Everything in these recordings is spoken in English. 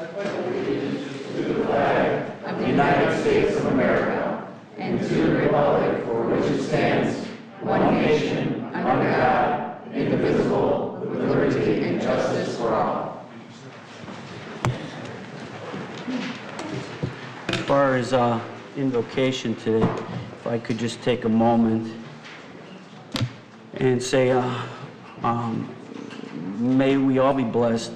of the United States of America and to the republic for which it stands, one nation, under God, indivisible, with liberty and justice for all. As far as invocation today, if I could just take a moment and say, may we all be blessed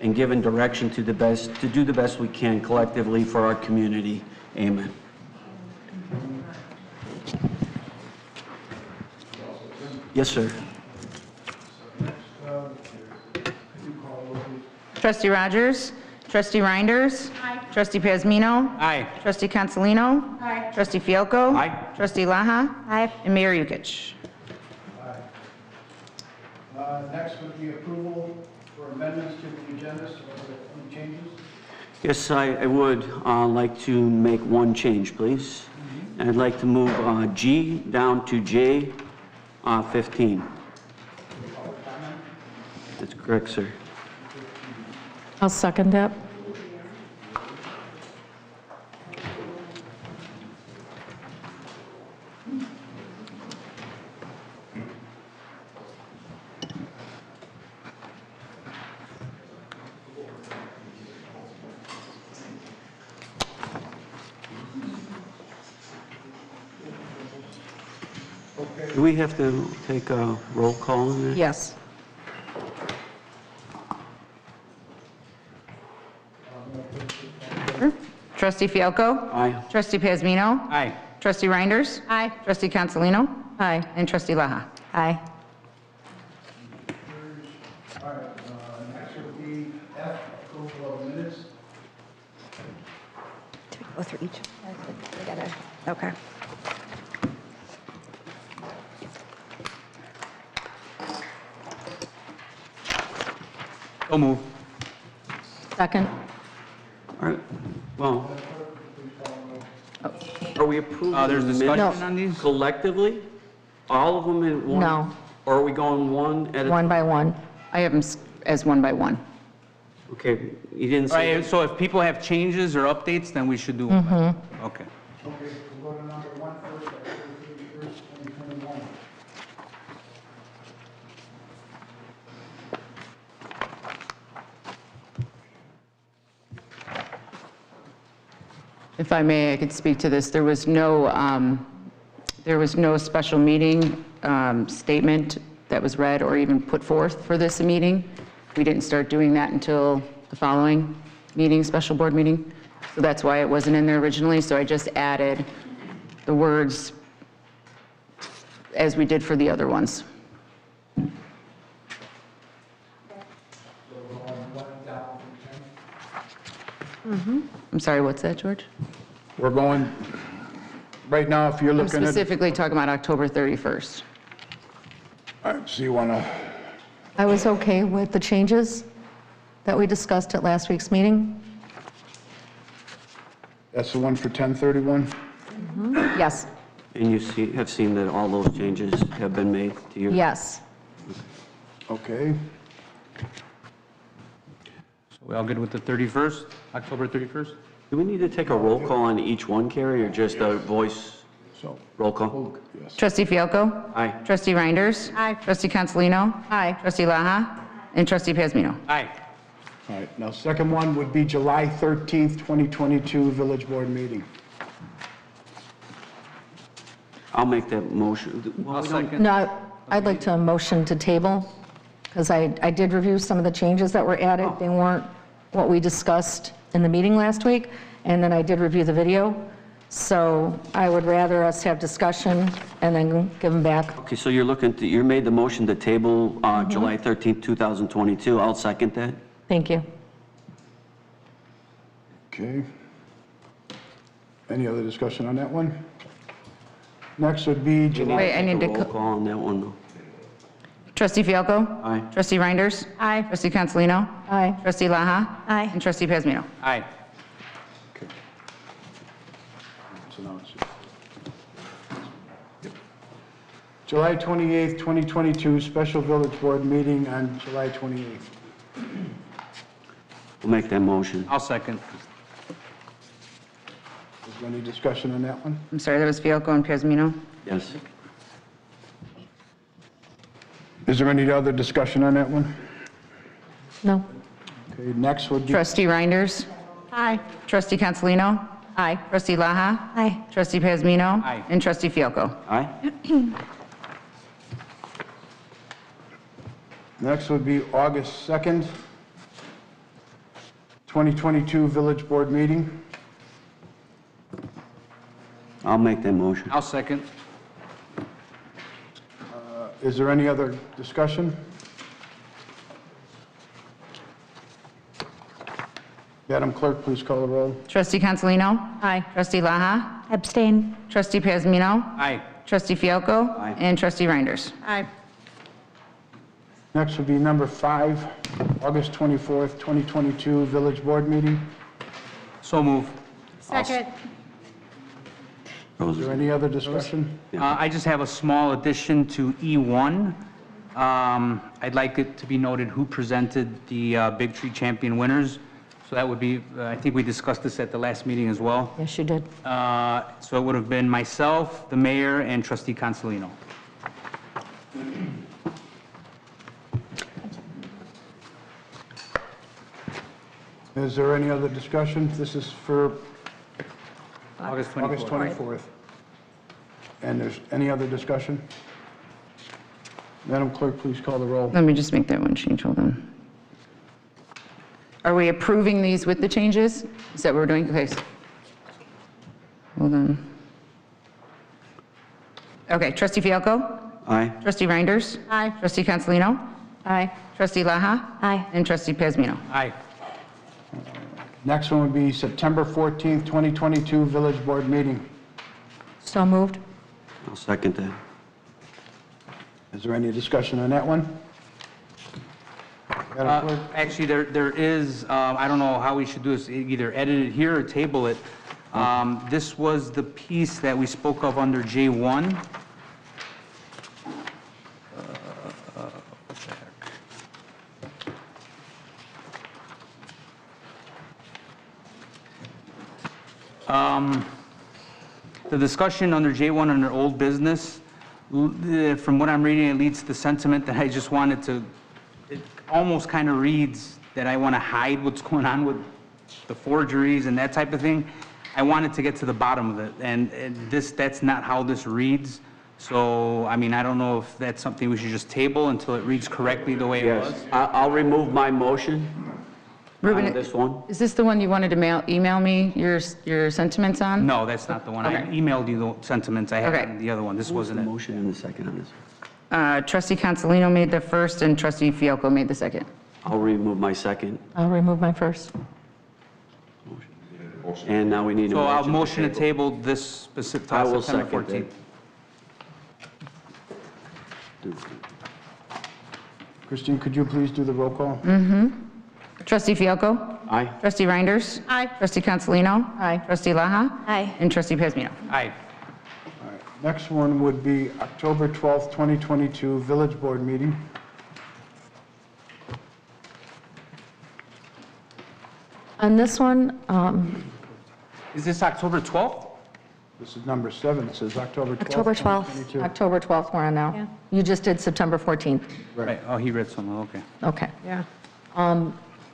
and given direction to do the best we can collectively for our community. Amen. Yes, sir. Trustee Rogers? Trustee Reinders? Aye. Trustee Pazmino? Aye. Trustee Consolino? Aye. Trustee Fialco? Aye. Trustee Laha? Aye. And Mayor Yukich? Next would be approval for amendments to the agenda. So are there any changes? Yes, I would like to make one change, please. And I'd like to move G down to J 15. That's correct, sir. I'll second that. Do we have to take a roll call on that? Yes. Trustee Fialco? Aye. Trustee Pazmino? Aye. Trustee Reinders? Aye. Trustee Consolino? Aye. And Trustee Laha? Aye. All right, next would be F, approval of minutes. Do we go through each? We gotta, okay. So move. Second. All right. Well, are we approving There's the discussion minutes on these? collectively? All of them in one? No. Or are we going one at a? One by one. I have them as one by one. Okay, you didn't All say. right, so if people have changes or updates, then we should do them. Okay. Okay, we'll go to number 1 first, October 31st, 2021. If I may, I could speak to this. There was no special meeting statement that was read or even put forth for this meeting. We didn't start doing that until the following meeting, special board meeting. So that's why it wasn't in there originally. So I just added the words as we did for the other ones. I'm sorry, what's that, George? We're going, right now, if you're I'm looking at, specifically talking about October 31st. all right, so you want to, I was okay with the changes that we discussed at last week's meeting. that's the one for 1031? Yes. And you have seen that all those changes have been made to your? Yes. Okay. So we all good with the 31st, October 31st? Do we need to take a roll call on each one, Carrie, or just a voice So, roll call? yes. Trustee Fialco? Aye. Trustee Reinders? Aye. Trustee Consolino? Aye. Trustee Laha? And Trustee Pazmino? Aye. All right, now second one would be July 13th, 2022 Village Board meeting. I'll make that motion. Well, I'll we don't- second. No, I'd like to motion to table, because I did review some of the changes that were added. They weren't what we discussed in the meeting last week, and then I did review the video. So I would rather us have discussion and then give them back. Okay, so you're you made the motion to table July 13th, 2022. I'll second that. Thank you. Okay. Any other discussion on that one? Next would be July. Wait, I need to, Roll call on that one, though. Trustee Fialco? Aye. Trustee Reinders? Aye. Trustee Consolino? Aye. Trustee Laha? Aye. And Trustee Pazmino? Aye. Okay. So now it's just. July 28th, 2022, special village board meeting on July 28th. I'll make that motion. I'll second. Is there any discussion on that one? I'm sorry, that was Fielko and Piazmino. Yes. Is there any other discussion on that one? No? Okay, next would be, Trustee Reinders. Aye. Trustee Cancelino. Aye. Trustee Laha. Aye. Trustee Piazmino. Aye. And Trustee Fielko. Aye? next would be August 2nd, 2022 Village Board meeting. I'll make that motion. I'll second. Is there any other discussion? Madam Clerk, please call the roll. Trustee Cancelino. Aye. Trustee Laha. Abstain. Trustee Piazmino. Aye. Trustee Fielko. Aye. And Trustee Reinders. Aye. Next would be number 5, August 24th, 2022 Village Board meeting. So move. Second. Is there any other discussion? I just have a small addition to E1. I'd like it to be noted who presented the Big Tree Champion winners. So that would be, I think we discussed this at the last meeting as well. Yes, you did. So it would have been myself, the mayor, and Trustee Cancelino. Is there any other discussion? This is for August 24th. August 24th. And there's any other discussion? Madam Clerk, please call the roll. Let me just make that one change, hold on. Are we approving these with the changes? Is that what we're doing? Okay. Hold on. Okay, Trustee Fielko? Aye? Trustee Reinders? Aye. Trustee Cancelino? Aye. Trustee Laha? Aye. And Trustee Piazmino? Aye. Next one would be September 14th, 2022 Village Board meeting. So moved. I'll second that. Is there any discussion on that one? Madam Clerk? Actually, there is, I don't know how we should do this, either edit it here or table it. This was the piece that we spoke of under J1. What the heck? The discussion under J1 under old business, from what I'm reading, it leads to the sentiment that I just wanted to, it almost kind of reads that I want to hide what's going on with the forgeries and that type of thing. I wanted to get to the bottom of it, and that's not how this reads. So, I mean, I don't know if that's something we should just table until it reads correctly the way it was. Yes. I'll remove my motion Ruben, on this one. is this the one you wanted to email me your sentiments on? No, that's not the one. I Okay. emailed you the sentiments I had Okay. on the other one. This The wasn't it. motion and the second on this. Trustee Cancelino made the first and Trustee Fielko made the second. I'll remove my second. I'll remove my first. And now we need a So I'll motion motion to table this specific, I will September second 14th. that. Christine, could you please do the roll call? Trustee Fielko? Aye? Trustee Reinders? Aye. Trustee Cancelino? Aye. Trustee Laha? Aye. And Trustee Piazmino? Aye. All right. Next one would be October 12th, 2022 Village Board meeting. On this one, Is this October 12th? This is number 7. It says October 12th. October 12th. 2022. October 12th we're on now. You just did September 14th. Right. Oh, he read something, okay. Okay. Yeah.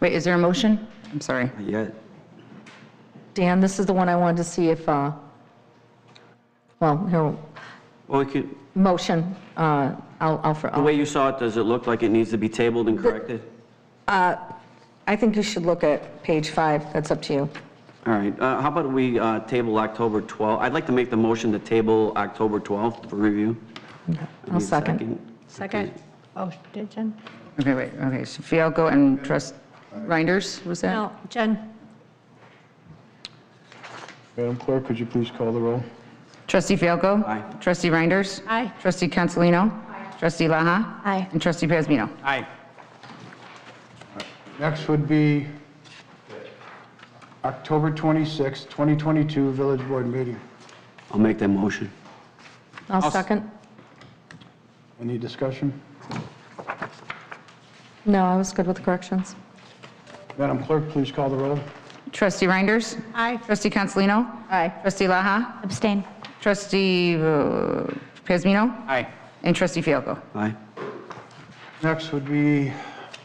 Wait, is there a motion? I'm sorry. Not yet. Dan, this is the one I wanted to see if, well, here, Well, we could, motion, the way you saw it, does it look like it needs to be tabled and corrected? I think you should look at page 5. That's up to you. All right, how about we table October 12th? I'd like to make the motion to table October 12th for review. I I'll need a second. Second. Oh, did Jen? Okay, wait, okay, so Fielko and Reinders, was that? No, Jen. Madam Clerk, could you please call the roll? Trustee Fielko? Aye. Trustee Reinders? Aye. Trustee Cancelino? Trustee Laha? Aye. And Trustee Piazmino? Aye. Next would be October 26th, 2022 Village Board meeting. I'll make that motion. I'll second. Any discussion? No, I was good with the corrections. Madam Clerk, please call the roll. Trustee Reinders? Aye. Trustee Cancelino? Aye. Trustee Laha? Abstain. Trustee Pazmino? Aye. And Trustee Fialko? Aye. Next would be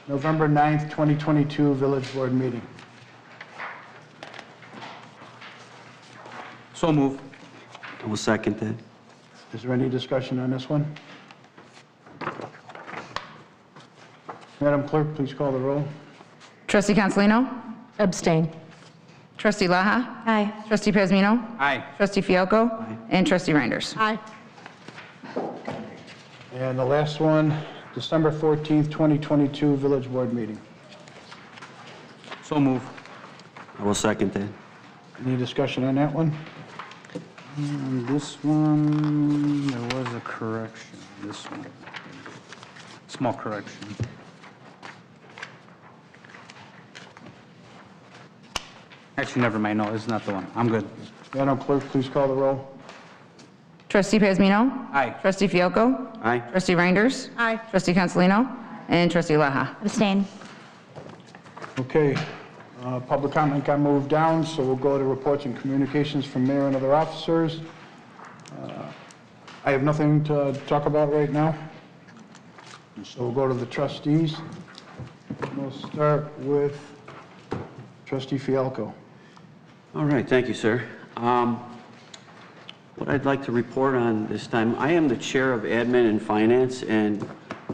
November 9th, 2022 Village Board meeting. So move. I will second that. Is there any discussion on this one? Madam Clerk, please call the roll. Trustee Cancelino? Abstain. Trustee Laha? Aye. Trustee Pazmino? Aye. Trustee Fialko? And Trustee Reinders? Aye. And the last one, December 14th, 2022 Village Board meeting. So move. I will second that. Any discussion on that one? And this one, there was a correction. This one. Small correction. Actually, never mind. No, it's not the one. I'm good. Madam Clerk, please call the roll. Trustee Pazmino? Aye. Trustee Fialko? Aye. Trustee Reinders? Aye. Trustee Cancelino? And Trustee Laha? Abstain. Okay, public comment got moved down, so we'll go to reports and communications from mayor and other officers. I have nothing to talk about right now, so we'll go to the trustees. We'll start with Trustee Fialko. All right, thank you, sir. What I'd like to report on this time, I am the Chair of Admin and Finance, and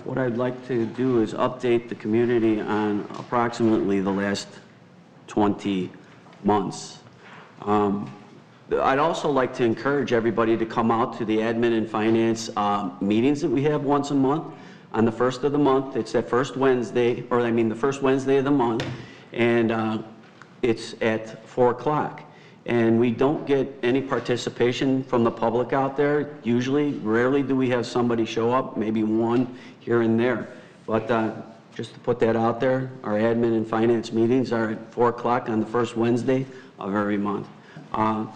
what I'd like to do is update the community on approximately the last 20 months. I'd also like to encourage everybody to come out to the Admin and Finance meetings that we have once a month. On the first of the month, it's that first Wednesday, or I mean the first Wednesday of the month, and it's at 4 o'clock. And we don't get any participation from the public out there. Usually, rarely do we have somebody show up, maybe one here and there. But just to put that out there, our admin and finance meetings are at 4 o'clock on the first Wednesday of every month.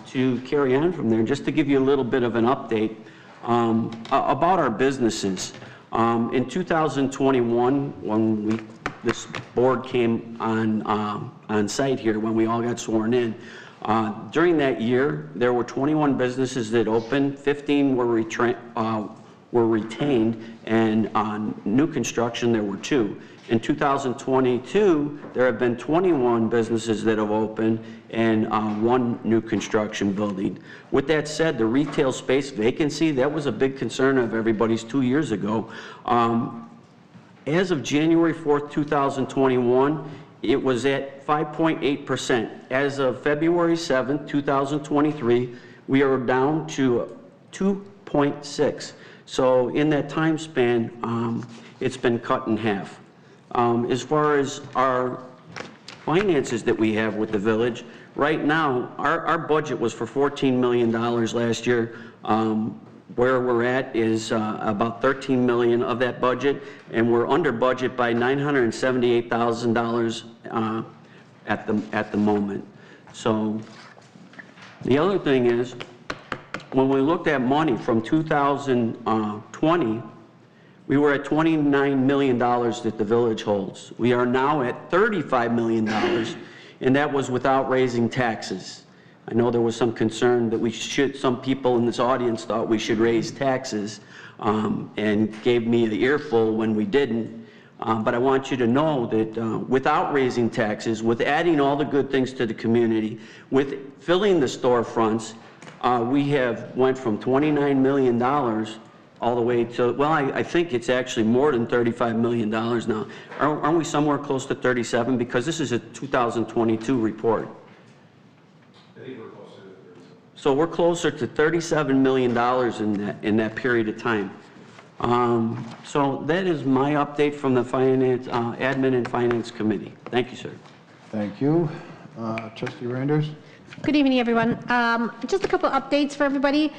To carry on from there, just to give you a little bit of an update about our businesses. In 2021, when this board came on site here, when we all got sworn in, during that year, there were 21 businesses that opened, 15 were retained, and on new construction, there were 2. In 2022, there have been 21 businesses that have opened and 1 new construction building. With that said, the retail space vacancy, that was a big concern of everybody's 2 years ago. As of January 4th, 2021, it was at 5.8%. As of February 7th, 2023, we are down to 2.6. So in that time span, it's been cut in half. As far as our finances that we have with the village, right now, our budget was for $14 million last year. Where we're at is about $13 million of that budget, and we're under budget by $978,000 at the moment. So the other thing is, when we looked at money from 2020, we were at $29 million that the village holds. We are now at $35 million, and that was without raising taxes. I know there was some concern that some people in this audience thought we should raise taxes, and gave me the earful when we didn't. But I want you to know that without raising taxes, with adding all the good things to the community, with filling the storefronts, we have went from $29 million all the way to, well, I think it's actually more than $35 million now. Aren't we somewhere close to 37? Because this is a 2022 report. So we're closer to $37 million in that period of time. So that is my update from the Admin and Finance Committee. Thank you, sir. Thank you. Trustee Reinders? Good evening, everyone. Just a couple updates for everybody.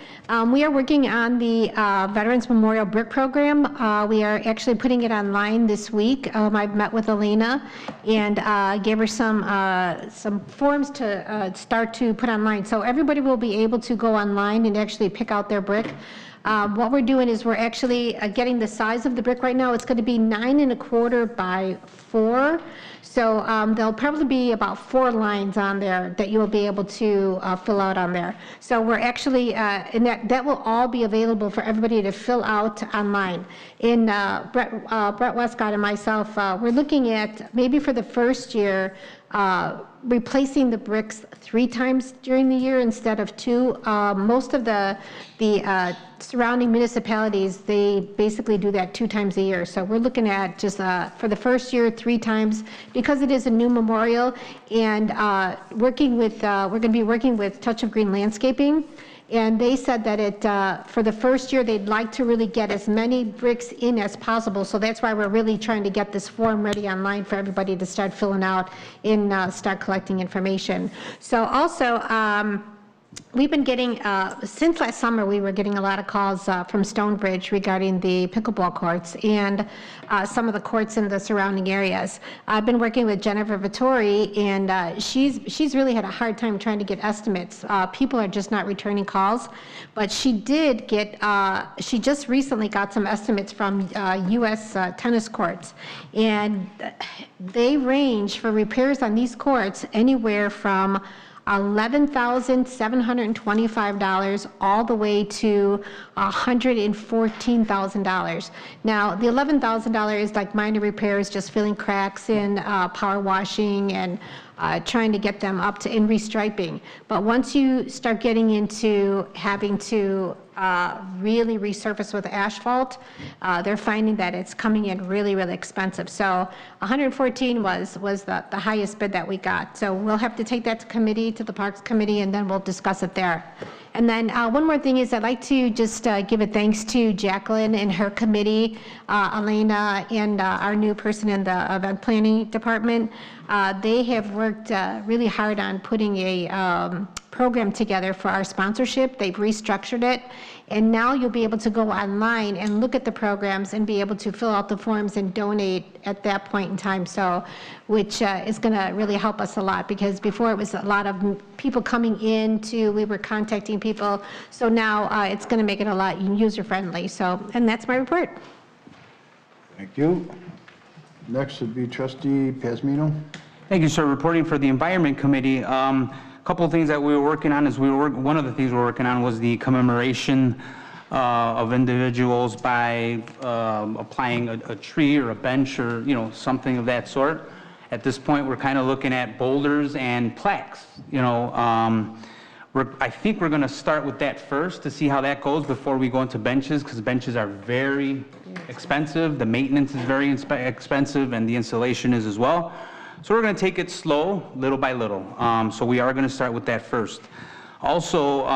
We are working on the Veterans Memorial Brick Program. We are actually putting it online this week. I met with Elena and gave her some forms to start to put online. So everybody will be able to go online and actually pick out their brick. What we're doing is we're actually getting the size of the brick right now. It's going to be 9 1/4 by 4. So there'll probably be about 4 lines on there that you'll be able to fill out on there. So we're actually, and that will all be available for everybody to fill out online. In Brett Westcott and myself, we're looking at maybe for the first year, replacing the bricks 3 times during the year instead of 2. Most of the surrounding municipalities, they basically do that 2 times a year. So we're looking at just for the first year 3 times because it is a new memorial, and we're going to be working with Touch of Green Landscaping. And they said that for the first year, they'd like to really get as many bricks in as possible. So that's why we're really trying to get this form ready online for everybody to start filling out and start collecting information. So also, we've been getting, since last summer, we were getting a lot of calls from Stonebridge regarding the pickleball courts and some of the courts in the surrounding areas. I've been working with Jennifer Vittori, and she's really had a hard time trying to get estimates. People are just not returning calls, but she did get, she just recently got some estimates from U.S. tennis courts, and they range for repairs on these courts anywhere from $11,725 all the way to $114,000. Now, the $11,000 is like minor repairs, just filling cracks in, power washing, and trying to get them up to in restriping. But once you start getting into having to really resurface with asphalt, they're finding that it's coming in really, really expensive. So 114 was the highest bid that we got. So we'll have to take that to committee, to the Parks Committee, and then we'll discuss it there. And then one more thing is I'd like to just give a thanks to Jacqueline and her committee, Elena, and our new person in the event planning department. They have worked really hard on putting a program together for our sponsorship. They've restructured it, and now you'll be able to go online and look at the programs and be able to fill out the forms and donate at that point in time. So, which is going to really help us a lot, because before it was a lot of people coming in we were contacting people. So now it's going to make it a lot user friendly. So, and that's my report. Thank you. Next would be Trustee Pasmino. Thank you, sir. Reporting for the Environment Committee. Couple of things that we were working on is one of the things we were working on was the commemoration of individuals by applying a tree or a bench or something of that sort. At this point, we're kind of looking at boulders and plaques. I think we're going to start with that first to see how that goes before we go into benches, because benches are very expensive. The maintenance is very expensive, and the installation is as well. So we're going to take it slow, little by little. So we are going to start with that first. Also,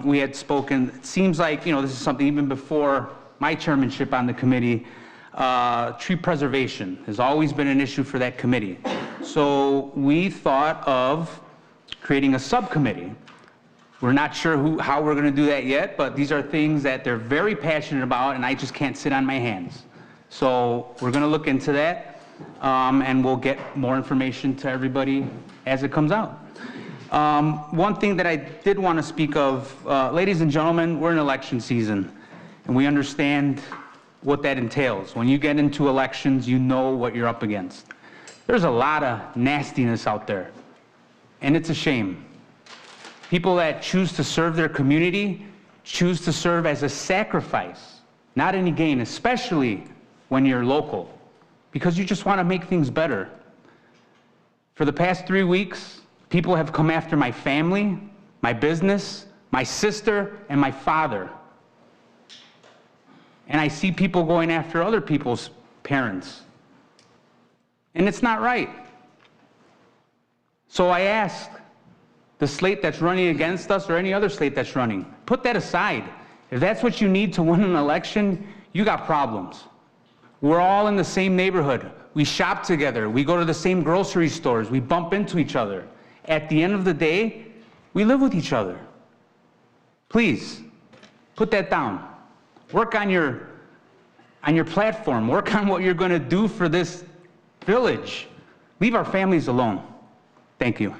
we had spoken, it seems like, this is something even before my chairmanship on the committee, tree preservation has always been an issue for that committee. So we thought of creating a subcommittee. We're not sure how we're going to do that yet, but these are things that they're very passionate about, and I just can't sit on my hands. So we're going to look into that. And we'll get more information to everybody as it comes out. One thing that I did want to speak of, ladies and gentlemen, we're in election season, and we understand what that entails. When you get into elections, you know what you're up against. There's a lot of nastiness out there, and it's a shame. People that choose to serve their community choose to serve as a sacrifice, not any gain, especially when you're local, because you just want to make things better. For the past 3 weeks, people have come after my family, my business, my sister, and my father. And I see people going after other people's parents. And it's not right. So I ask the slate that's running against us, or any other slate that's running, put that aside. If that's what you need to win an election, you got problems. We're all in the same neighborhood. We shop together. We go to the same grocery stores. We bump into each other. At the end of the day, we live with each other. Please, put that down. Work on your platform. Work on what you're going to do for this village. Leave our families alone. Thank you.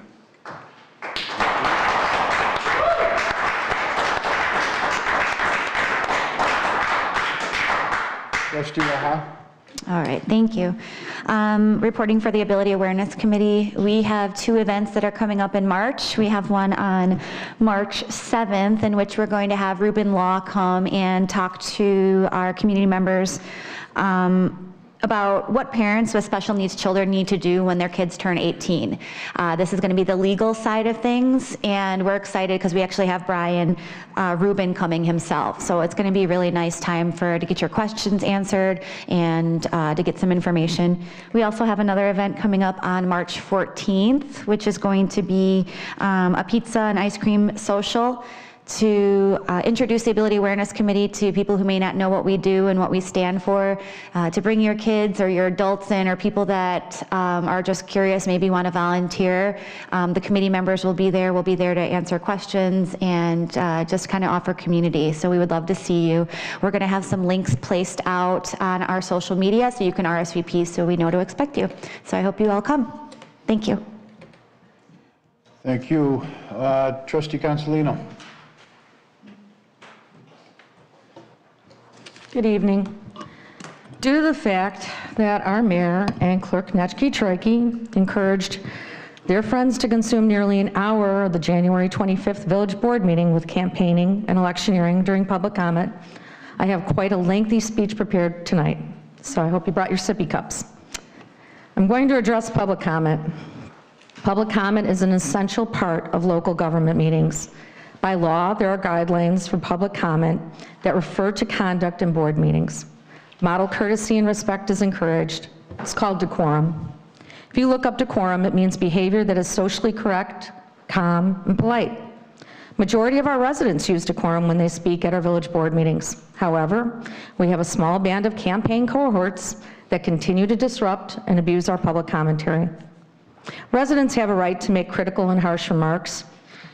Trustee Laha. All right, thank you. reporting for the Ability Awareness Committee. We have 2 events that are coming up in March. We have one on March 7th, in which we're going to have Ruben Law come and talk to our community members about what parents with special needs children need to do when their kids turn 18. This is going to be the legal side of things, and we're excited because we actually have Brian Rubin coming himself. So it's going to be a really nice time to get your questions answered and to get some information. We also have another event coming up on March 14th, which is going to be a pizza and ice cream social to introduce the Ability Awareness Committee to people who may not know what we do and what we stand for, to bring your kids or your adults in, or people that are just curious, maybe want to volunteer. The committee members will be there. We'll be there to answer questions and just kind of offer community. So we would love to see you. We're going to have some links placed out on our social media so you can RSVP so we know to expect you. So I hope you all come. Thank you. Thank you. Trustee Consolino. Good evening. Due to the fact that our mayor and Clerk Netchke-Troike encouraged their friends to consume nearly an hour of the January 25th Village Board meeting with campaigning and electioneering during public comment, I have quite a lengthy speech prepared tonight, so I hope you brought your sippy cups. I'm going to address public comment. Public comment is an essential part of local government meetings. By law, there are guidelines for public comment that refer to conduct in board meetings. Model courtesy and respect is encouraged. It's called decorum. If you look up decorum, it means behavior that is socially correct, calm, and polite. Majority of our residents use decorum when they speak at our village board meetings. However, we have a small band of campaign cohorts that continue to disrupt and abuse our public commentary. Residents have a right to make critical and harsh remarks,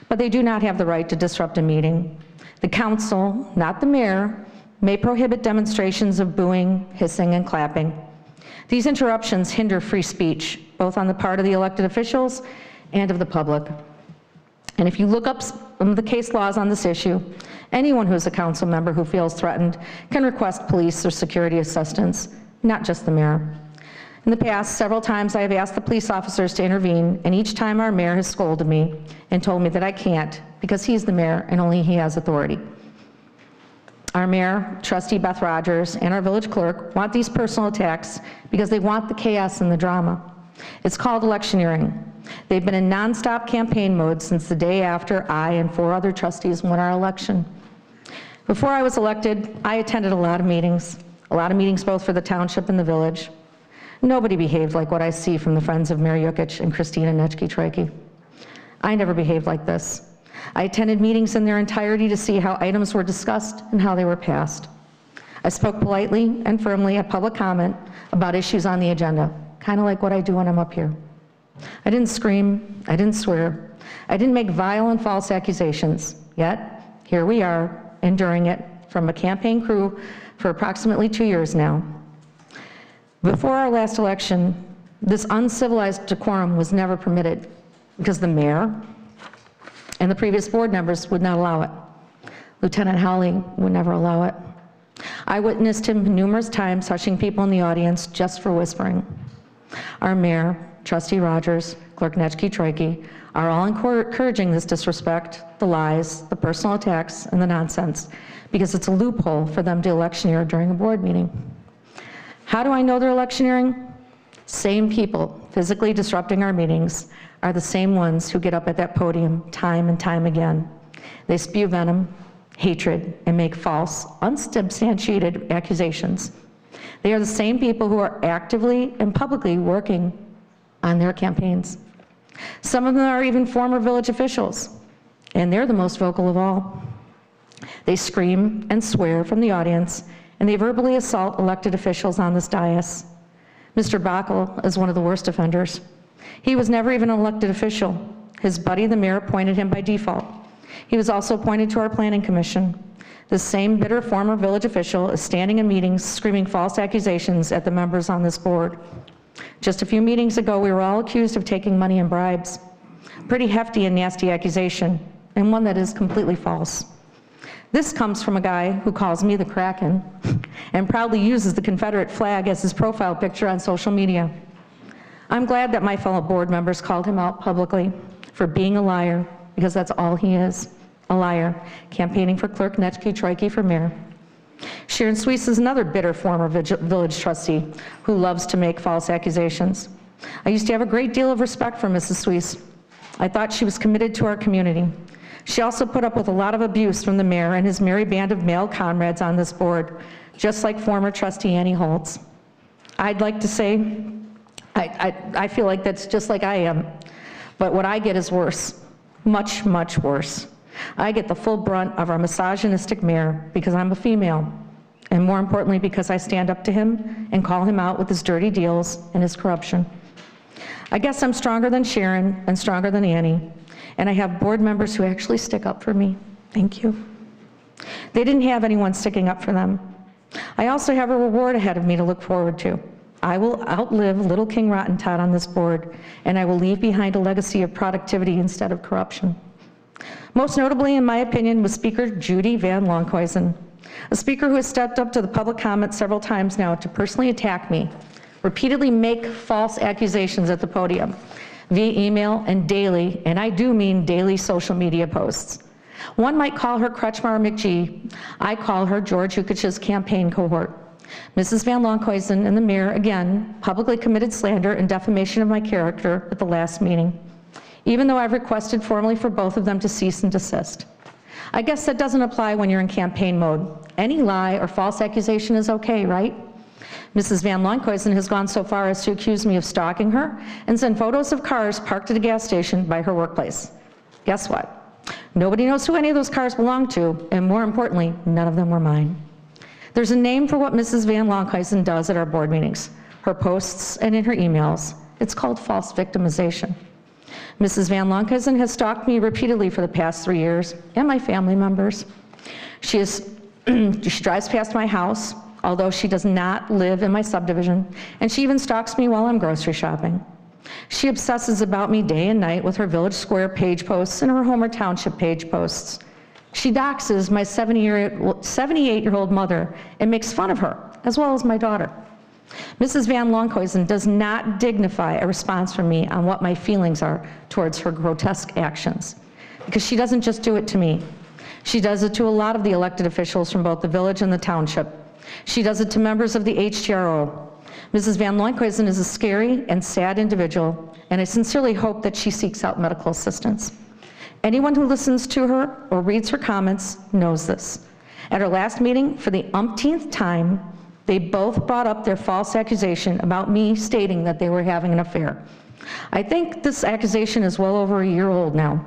but they do not have the right to disrupt a meeting. The council, not the mayor, may prohibit demonstrations of booing, hissing, and clapping. These interruptions hinder free speech, both on the part of the elected officials and of the public. And if you look up some of the case laws on this issue, anyone who's a council member who feels threatened can request police or security assistance, not just the mayor. In the past, several times I have asked the police officers to intervene, and each time our mayor has scolded me and told me that I can't because he's the mayor and only he has authority. Our mayor, Trustee Beth Rogers, and our village clerk want these personal attacks because they want the chaos and the drama. It's called electioneering. They've been in nonstop campaign mode since the day after I and 4 other trustees won our election. Before I was elected, I attended a lot of meetings both for the township and the village. Nobody behaved like what I see from the Friends of Mayor Yukich and Christina Netchke-Troike. I never behaved like this. I attended meetings in their entirety to see how items were discussed and how they were passed. I spoke politely and firmly at public comment about issues on the agenda, kind of like what I do when I'm up here. I didn't scream, I didn't swear, I didn't make vile and false accusations, yet here we are, enduring it from a campaign crew for approximately 2 years now. Before our last election, this uncivilized decorum was never permitted because the mayor and the previous board members would not allow it. Lieutenant Howley would never allow it. I witnessed him numerous times hushing people in the audience just for whispering. Our mayor, Trustee Rogers, Clerk Netchke-Troike are all encouraging this disrespect, the lies, the personal attacks, and the nonsense because it's a loophole for them to electioneer during a board meeting. How do I know they're electioneering? Same people physically disrupting our meetings are the same ones who get up at that podium time and time again. They spew venom, hatred, and make false, unsubstantiated accusations. They are the same people who are actively and publicly working on their campaigns. Some of them are even former village officials, and they're the most vocal of all. They scream and swear from the audience, and they verbally assault elected officials on this dais. Mr. Backel is one of the worst offenders. He was never even an elected official. His buddy, the mayor, appointed him by default. He was also appointed to our planning commission. The same bitter former village official is standing in meetings screaming false accusations at the members on this board. Just a few meetings ago, we were all accused of taking money and bribes. Pretty hefty and nasty accusation, and one that is completely false. This comes from a guy who calls me the Kraken and proudly uses the Confederate flag as his profile picture on social media. I'm glad that my fellow board members called him out publicly for being a liar, because that's all he is, a liar, campaigning for Clerk Netschke-Troike for mayor. Sharon Suisse is another bitter former village trustee who loves to make false accusations. I used to have a great deal of respect for Mrs. Suisse. I thought she was committed to our community. She also put up with a lot of abuse from the mayor and his merry band of male comrades on this board, just like former trustee Annie Holtz. I'd like to say, I feel like that's just like I am, but what I get is worse, much, much worse. I get the full brunt of our misogynistic mayor because I'm a female, and more importantly, because I stand up to him and call him out with his dirty deals and his corruption. I guess I'm stronger than Sharon and stronger than Annie, and I have board members who actually stick up for me. Thank you. They didn't have anyone sticking up for them. I also have a reward ahead of me to look forward to. I will outlive little King Rottentot on this board, and I will leave behind a legacy of productivity instead of corruption. Most notably, in my opinion, was Speaker Judy Van Lonkhuizen, a speaker who has stepped up to the public comment several times now to personally attack me, repeatedly make false accusations at the podium, via email and daily, and I do mean daily social media posts. One might call her Kretschmar McGee. I call her George Yukich's campaign cohort. Mrs. Van Lonkhuizen and the mayor, again, publicly committed slander and defamation of my character at the last meeting, even though I've requested formally for both of them to cease and desist. I guess that doesn't apply when you're in campaign mode. Any lie or false accusation is okay, right? Mrs. Van Lonkhuizen has gone so far as to accuse me of stalking her and send photos of cars parked at a gas station by her workplace. Guess what? Nobody knows who any of those cars belong to, and more importantly, none of them were mine. There's a name for what Mrs. Van Lonkhuizen does at our board meetings, her posts and in her emails. It's called false victimization. Mrs. Van Lonkhuizen has stalked me repeatedly for the past 3 years, and my family members. She drives past my house, although she does not live in my subdivision, and she even stalks me while I'm grocery shopping. She obsesses about me day and night with her Village Square page posts and her Homer Township page posts. She doxes my 78-year-old mother and makes fun of her, as well as my daughter. Mrs. Van Lonkhuizen does not dignify a response from me on what my feelings are towards her grotesque actions, because she doesn't just do it to me. She does it to a lot of the elected officials from both the village and the township. She does it to members of the HTRO. Mrs. Van Lonkhuizen is a scary and sad individual, and I sincerely hope that she seeks out medical assistance. Anyone who listens to her or reads her comments knows this. At our last meeting, for the umpteenth time, they both brought up their false accusation about me stating that they were having an affair. I think this accusation is well over a year old now.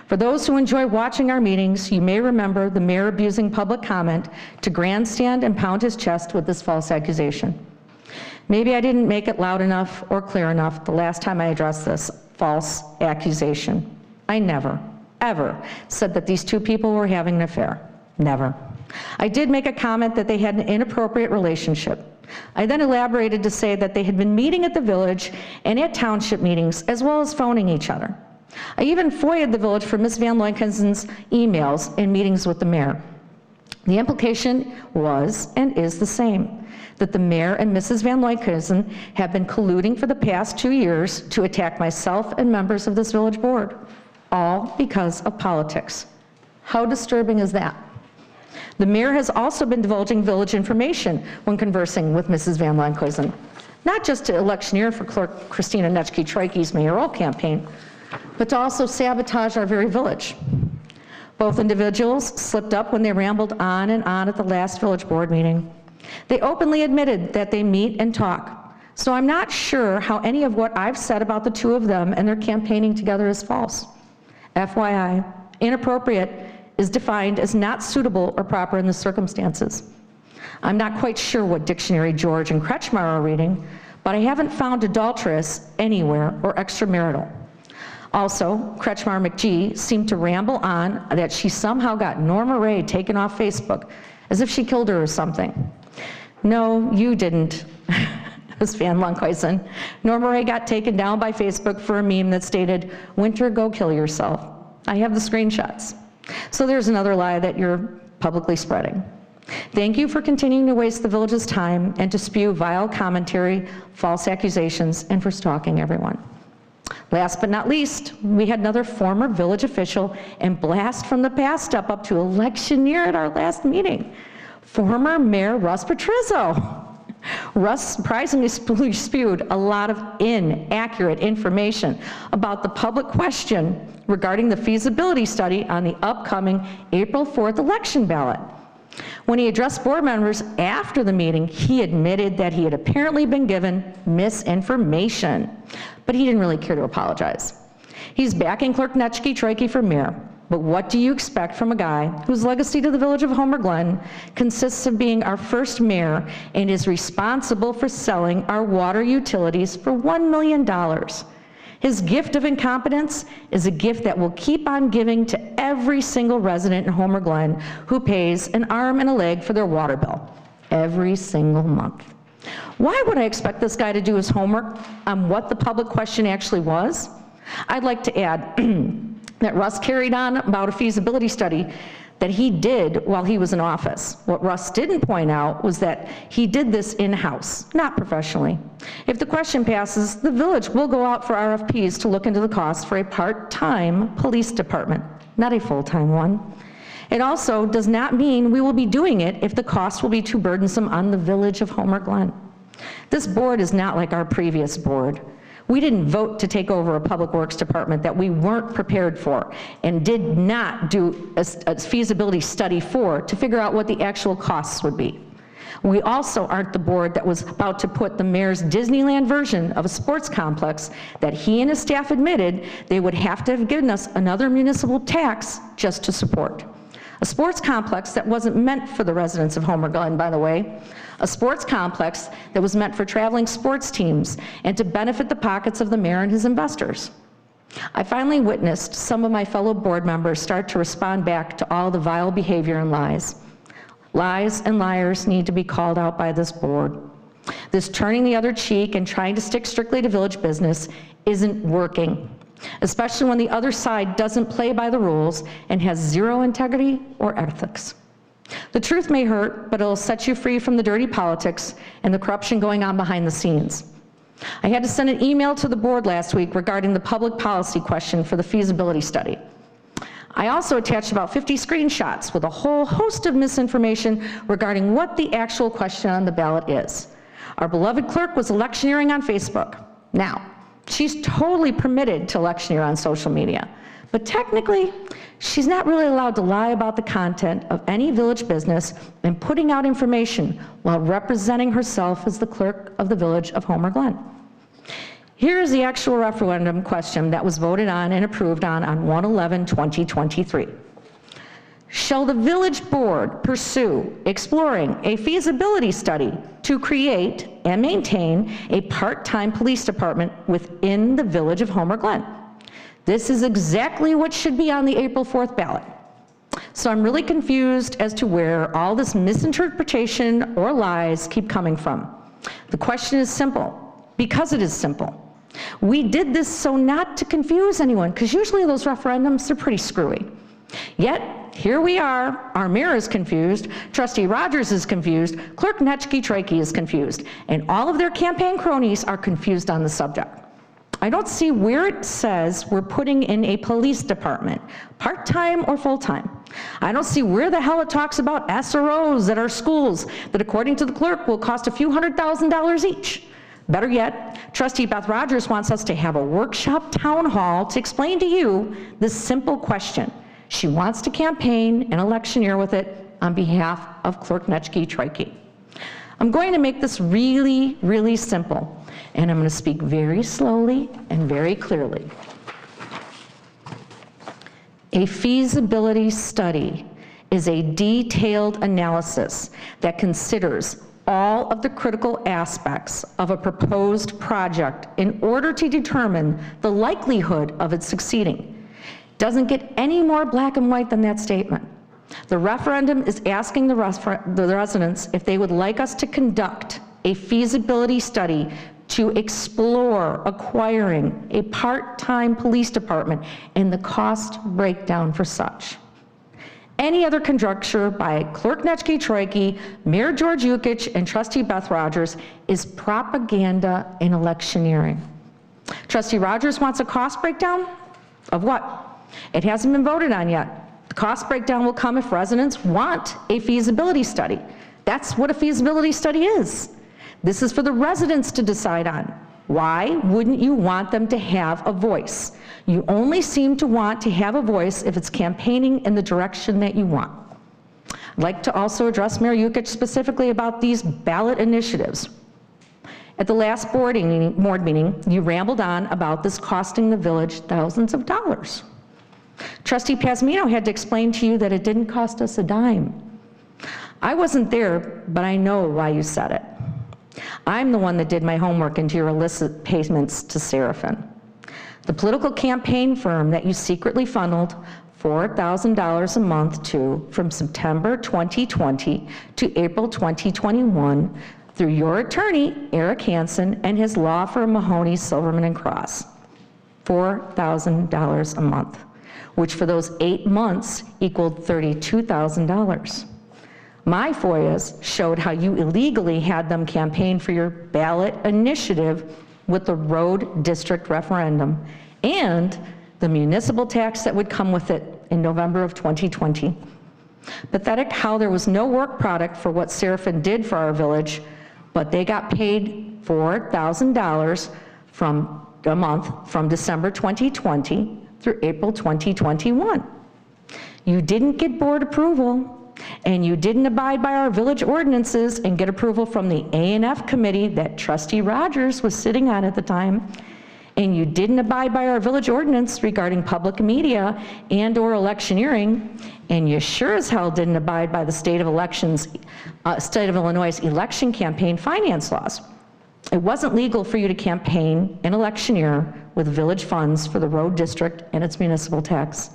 For those who enjoy watching our meetings, you may remember the mayor abusing public comment to grandstand and pound his chest with this false accusation. Maybe I didn't make it loud enough or clear enough the last time I addressed this false accusation. I never, ever said that these two people were having an affair. Never. I did make a comment that they had an inappropriate relationship. I then elaborated to say that they had been meeting at the village and at township meetings, as well as phoning each other. I even FOIA'd the village for Ms. Van Lonkhuizen's emails and meetings with the mayor. The implication was and is the same, that the mayor and Mrs. Van Lonkhuizen have been colluding for the past 2 years to attack myself and members of this village board, all because of politics. How disturbing is that? The mayor has also been divulging village information when conversing with Mrs. Van Lonkhuizen, not just to electioneer for Clerk Christina Netschke-Troike's mayoral campaign, but to also sabotage our very village. Both individuals slipped up when they rambled on and on at the last village board meeting. They openly admitted that they meet and talk, so I'm not sure how any of what I've said about the two of them and their campaigning together is false. FYI, inappropriate is defined as not suitable or proper in the circumstances. I'm not quite sure what dictionary George and Kretschmar are reading, but I haven't found adulterous anywhere or extramarital. Also, Kretschmar McGee seemed to ramble on that she somehow got Norma Ray taken off Facebook, as if she killed her or something. No, you didn't, Ms. Van Lonkhuizen. Norma Ray got taken down by Facebook for a meme that stated, "Winter, go kill yourself." I have the screenshots. So there's another lie that you're publicly spreading. Thank you for continuing to waste the village's time and to spew vile commentary, false accusations, and for stalking everyone. Last but not least, we had another former village official and blast from the past step up to electioneer at our last meeting. Former Mayor Russ Patrizzo. Russ surprisingly spewed a lot of inaccurate information about the public question regarding the feasibility study on the upcoming April 4th election ballot. When he addressed board members after the meeting, he admitted that he had apparently been given misinformation, but he didn't really care to apologize. He's backing Clerk Netschke-Trike for mayor, but what do you expect from a guy whose legacy to the village of Homer Glen consists of being our first mayor and is responsible for selling our water utilities for $1 million? His gift of incompetence is a gift that will keep on giving to every single resident in Homer Glen who pays an arm and a leg for their water bill every single month. Why would I expect this guy to do his homework on what the public question actually was? I'd like to add that Russ carried on about a feasibility study that he did while he was in office. What Russ didn't point out was that he did this in-house, not professionally. If the question passes, the village will go out for RFPs to look into the cost for a part-time police department, not a full-time one. It also does not mean we will be doing it if the cost will be too burdensome on the village of Homer Glen. This board is not like our previous board. We didn't vote to take over a public works department that we weren't prepared for and did not do a feasibility study for to figure out what the actual costs would be. We also aren't the board that was about to put the mayor's Disneyland version of a sports complex that he and his staff admitted they would have to have given us another municipal tax just to support. A sports complex that wasn't meant for the residents of Homer Glen, by the way. A sports complex that was meant for traveling sports teams and to benefit the pockets of the mayor and his investors. I finally witnessed some of my fellow board members start to respond back to all the vile behavior and lies. Lies and liars need to be called out by this board. This turning the other cheek and trying to stick strictly to village business isn't working, especially when the other side doesn't play by the rules and has zero integrity or ethics. The truth may hurt, but it'll set you free from the dirty politics and the corruption going on behind the scenes. I had to send an email to the board last week regarding the public policy question for the feasibility study. I also attached about 50 screenshots with a whole host of misinformation regarding what the actual question on the ballot is. Our beloved clerk was electioneering on Facebook. Now, she's totally permitted to electioneer on social media, but technically, she's not really allowed to lie about the content of any village business and putting out information while representing herself as the clerk of the village of Homer Glen. Here's the actual referendum question that was voted on and approved on 1/11/2023. Shall the village board pursue exploring a feasibility study to create and maintain a part-time police department within the village of Homer Glen? This is exactly what should be on the April 4th ballot. So I'm really confused as to where all this misinterpretation or lies keep coming from. The question is simple, because it is simple. We did this so not to confuse anyone, because usually those referendums are pretty screwy. Yet, here we are, our mayor is confused, Trustee Rogers is confused, Clerk Netschke-Trike is confused, and all of their campaign cronies are confused on the subject. I don't see where it says we're putting in a police department, part-time or full-time. I don't see where the hell it talks about SROs at our schools that, according to the clerk, will cost a few $100,000 each. Better yet, Trustee Beth Rogers wants us to have a workshop town hall to explain to you this simple question. She wants to campaign and electioneer with it on behalf of Clerk Netschke-Trike. I'm going to make this really, really simple, and I'm going to speak very slowly and very clearly. A feasibility study is a detailed analysis that considers all of the critical aspects of a proposed project in order to determine the likelihood of it succeeding. Doesn't get any more black and white than that statement. The referendum is asking the residents if they would like us to conduct a feasibility study to explore acquiring a part-time police department and the cost breakdown for such. any other conjecture by Clerk Netchke Troike, Mayor George Yukich, and Trustee Beth Rogers is propaganda and electioneering. Trustee Rogers wants a cost breakdown of what? It hasn't been voted on yet. The cost breakdown will come if residents want a feasibility study. That's what a feasibility study is. This is for the residents to decide on. Why wouldn't you want them to have a voice? You only seem to want to have a voice if it's campaigning in the direction that you want. I'd like to also address Mayor Yukich specifically about these ballot initiatives. At the last board meeting, you rambled on about this costing the village thousands of dollars. Trustee Pasmino had to explain to you that it didn't cost us a dime. I wasn't there, but I know why you said it. I'm the one that did my homework into your illicit payments to Seraphin. The political campaign firm that you secretly funneled $4,000 a month to from September 2020 to April 2021 through your attorney, Eric Hansen, and his law firm Mahoney, Silverman and Cross. $4,000 a month, which for those 8 months equaled $32,000. My FOIAs showed how you illegally had them campaign for your ballot initiative with the road district referendum and the municipal tax that would come with it in November of 2020. Pathetic how there was no work product for what Seraphin did for our village, but they got paid $4,000 from a month from December 2020 through April 2021. You didn't get board approval, and you didn't abide by our village ordinances and get approval from the A&F committee that Trustee Rogers was sitting on at the time, and you didn't abide by our village ordinance regarding public media and or electioneering, and you sure as hell didn't abide by the state of Illinois' election campaign finance laws. It wasn't legal for you to campaign and electioneer with village funds for the road district and its municipal tax.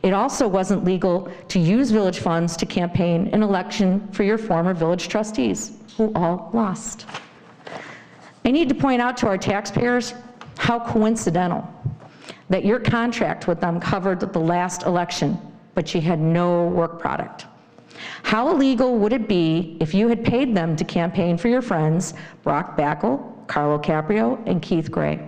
It also wasn't legal to use village funds to campaign an election for your former village trustees, who all lost. I need to point out to our taxpayers how coincidental that your contract with them covered the last election, but you had no work product. How illegal would it be if you had paid them to campaign for your friends, Brock Backel, Carlo Caprio, and Keith Gray?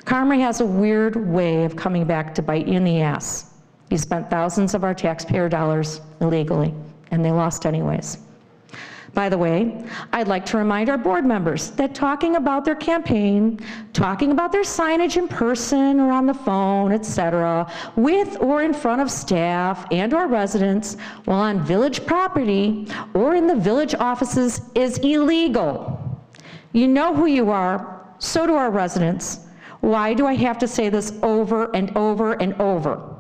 Karma has a weird way of coming back to bite you in the ass. You spent thousands of our taxpayer dollars illegally, and they lost anyways. By the way, I'd like to remind our board members that talking about their campaign, talking about their signage in person or on the phone, etc., with or in front of staff and or residents while on village property or in the village offices is illegal. You know who you are, so do our residents. Why do I have to say this over and over and over?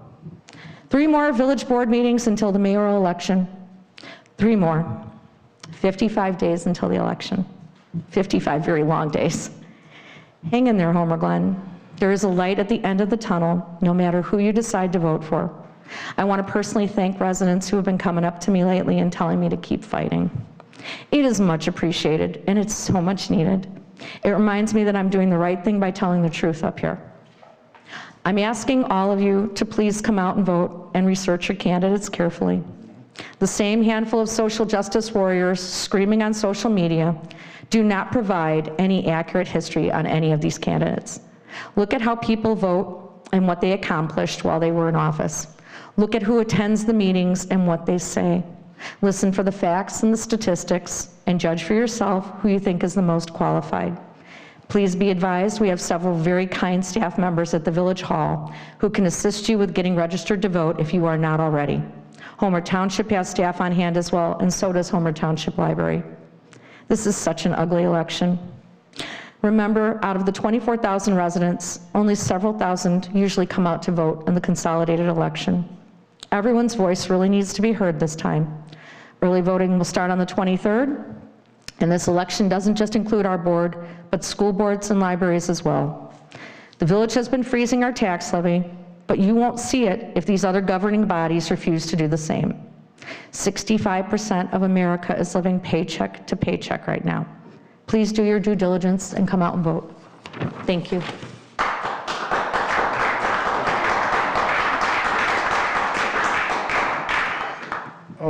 3 more village board meetings until the mayoral election. 3 more. 55 days until the election. 55 very long days. Hang in there, Homer Glen. There is a light at the end of the tunnel, no matter who you decide to vote for. I want to personally thank residents who have been coming up to me lately and telling me to keep fighting. It is much appreciated, and it's so much needed. It reminds me that I'm doing the right thing by telling the truth up here. I'm asking all of you to please come out and vote and research your candidates carefully. The same handful of social justice warriors screaming on social media do not provide any accurate history on any of these candidates. Look at how people vote and what they accomplished while they were in office. Look at who attends the meetings and what they say. Listen for the facts and the statistics and judge for yourself who you think is the most qualified. Please be advised, we have several very kind staff members at the Village Hall who can assist you with getting registered to vote if you are not already. Homer Township has staff on hand as well, and so does Homer Township Library. This is such an ugly election. Remember, out of the 24,000 residents, only several thousand usually come out to vote in the consolidated election. Everyone's voice really needs to be heard this time. Early voting will start on the 23rd. And this election doesn't just include our board, but school boards and libraries as well. The village has been freezing our tax levy, but you won't see it if these other governing bodies refuse to do the same. 65% of America is living paycheck to paycheck right now. Please do your due diligence and come out and vote. Thank you.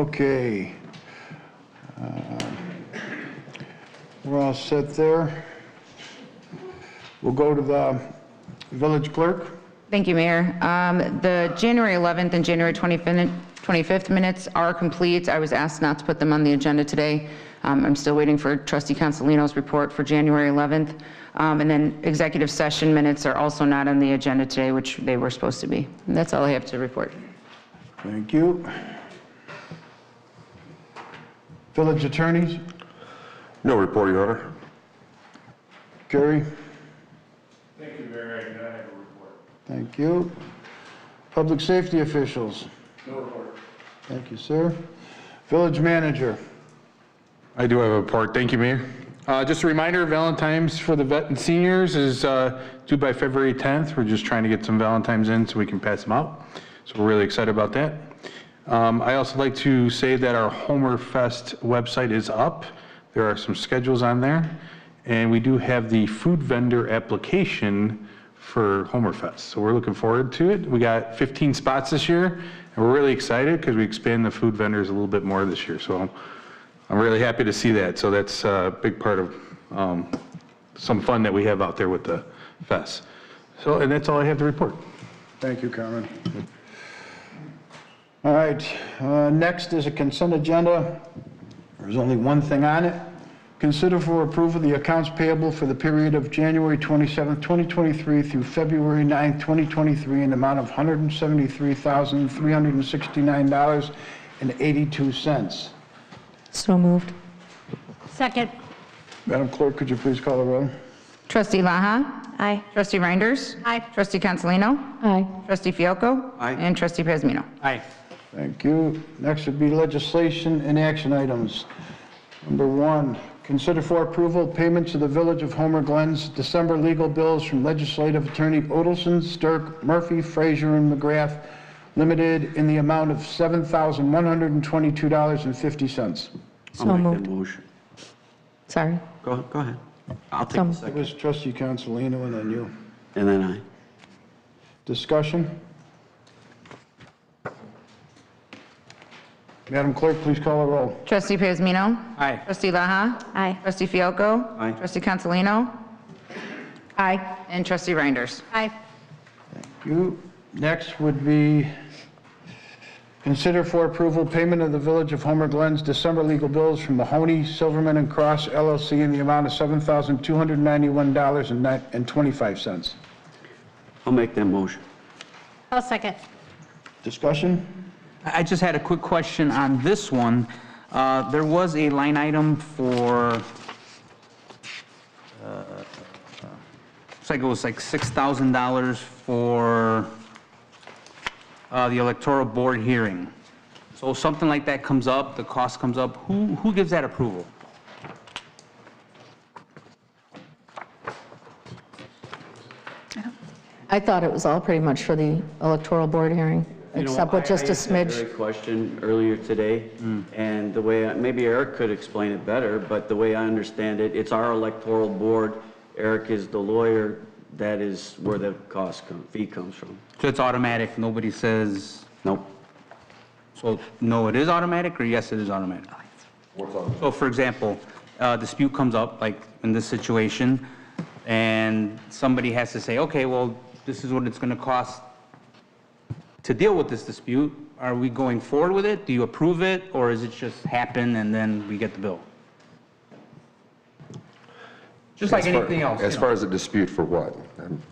Okay. We're all set there. We'll go to the village clerk. Thank you, Mayor. The January 11th and January 25th minutes are complete. I was asked not to put them on the agenda today. I'm still waiting for Trustee Consolino's report for January 11th. And then executive session minutes are also not on the agenda today, which they were supposed to be. And that's all I have to report. Thank you. Village attorneys. No report, Your Honor. Kerry. Thank you, Mayor. I do not have a report. Thank you. Public safety officials. No report. Thank you, sir. Village manager. I do have a report. Thank you, Mayor. Just a reminder, Valentine's for the vet and seniors is due by February 10th. We're just trying to get some Valentines in so we can pass them out. So we're really excited about that. I also like to say that our Homer Fest website is up. There are some schedules on there. And we do have the food vendor application for Homer Fest. So we're looking forward to it. We got 15 spots this year, and we're really excited because we expand the food vendors a little bit more this year. So I'm really happy to see that. So that's a big part of some fun that we have out there with the fest. So, and that's all I have to report. Thank you, Carmen. All right, next is a consent agenda. There's only one thing on it. Consider for approval the accounts payable for the period of January 27th, 2023 through February 9th, 2023 in the amount of $173,369.82. So moved. Second. Madam Clerk, could you please call the roll? Trustee Laha? Aye. Trustee Reinders? Aye. Trustee Consolino? Aye. Trustee Fielko? Aye. And Trustee Pazmino? Aye. Thank you. Next would be legislation and action items. Number 1, consider for approval payment to the Village of Homer Glen's December legal bills from Legislative Attorney Odelson, Stirk, Murphy, Frazier, and McGrath, Limited, in the amount of $7,122.50. So I'll make moved. that motion. Sorry. Go ahead. I'll take So- a It second. was Trustee Consolino and then you. And then I. Discussion? Madam Clerk, please call the roll. Trustee Pazmino? Aye. Trustee Laha? Aye. Trustee Fielko? Aye. Trustee Consolino? Aye. And Trustee Reinders? Aye. You. Next would be consider for approval payment of the Village of Homer Glen's December legal bills from Mahoney, Silverman, and Cross LLC in the amount of $7,291.25. I'll make that motion. I'll second. Discussion? I just had a quick question on this one. There was a line item for, looks like it was like $6,000 for the electoral board hearing. So something like that comes up, the cost comes up, who gives that approval? I thought it was all pretty much for the electoral board hearing, You know, except with just a I asked that smidge. very question earlier today, and the way, maybe Eric could explain it better, but the way I understand it, it's our electoral board. Eric is the lawyer. That is where the fee comes from. So it's automatic, nobody says, Nope. so no, it is automatic, or yes, it is automatic? So for example, a dispute comes up, like in this situation, and somebody has to say, okay, well, this is what it's gonna cost to deal with this dispute. Are we going forward with it? Do you approve it, or is it just happen and then we get the bill? Just like anything else. As you know. far as a dispute for what?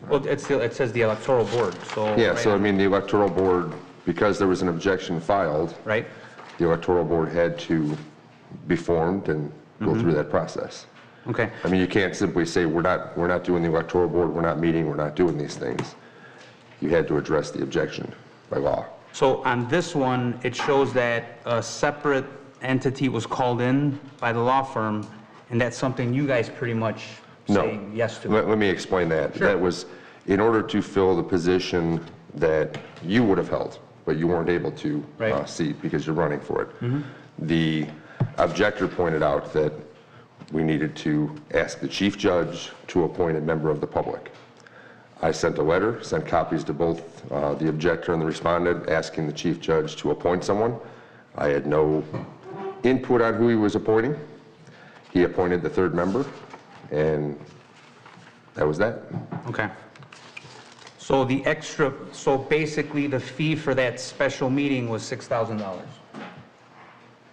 Well, it says the electoral board, so. Yeah, right so I on, mean, the electoral board, because there was an objection filed, Right? the electoral board had to be formed and go through that process. Okay. I mean, you can't simply say, we're not doing the electoral board, we're not meeting, we're not doing these things. You had to address the objection by law. So on this one, it shows that a separate entity was called in by the law firm, and that's something you guys pretty much say No. yes to. Let me explain that. Sure. That was in order to fill the position that you would have held, but you weren't able to Right. seat because you're running for it. The objector pointed out that we needed to ask the chief judge to appoint a member of the public. I sent a letter, sent copies to both the objector and the respondent, asking the chief judge to appoint someone. I had no input on who he was appointing. He appointed the third member, and that was that. Okay. So the extra, so basically the fee for that special meeting was $6,000?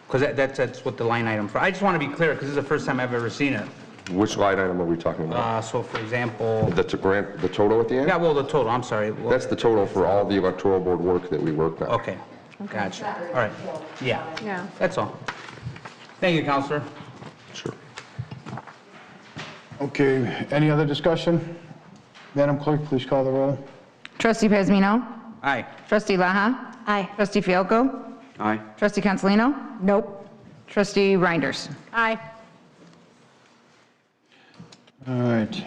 Because that's what the line item for, I just want to be clear, because this is the first time I've ever seen it. Which line item are we talking about? So for example, The grant, the total at the end? yeah, well, the total, I'm sorry. Well, That's the total for all the electoral board work that we worked on. Okay, gotcha. All right, yeah, Yeah. that's all. Thank you, Counselor. Sure. Okay, any other discussion? Madam Clerk, please call the roll. Trustee Pazmino? Aye. Trustee Laha? Aye. Trustee Fialko? Aye. Trustee Cancelino? Nope. Trustee Reinders? Aye. All right.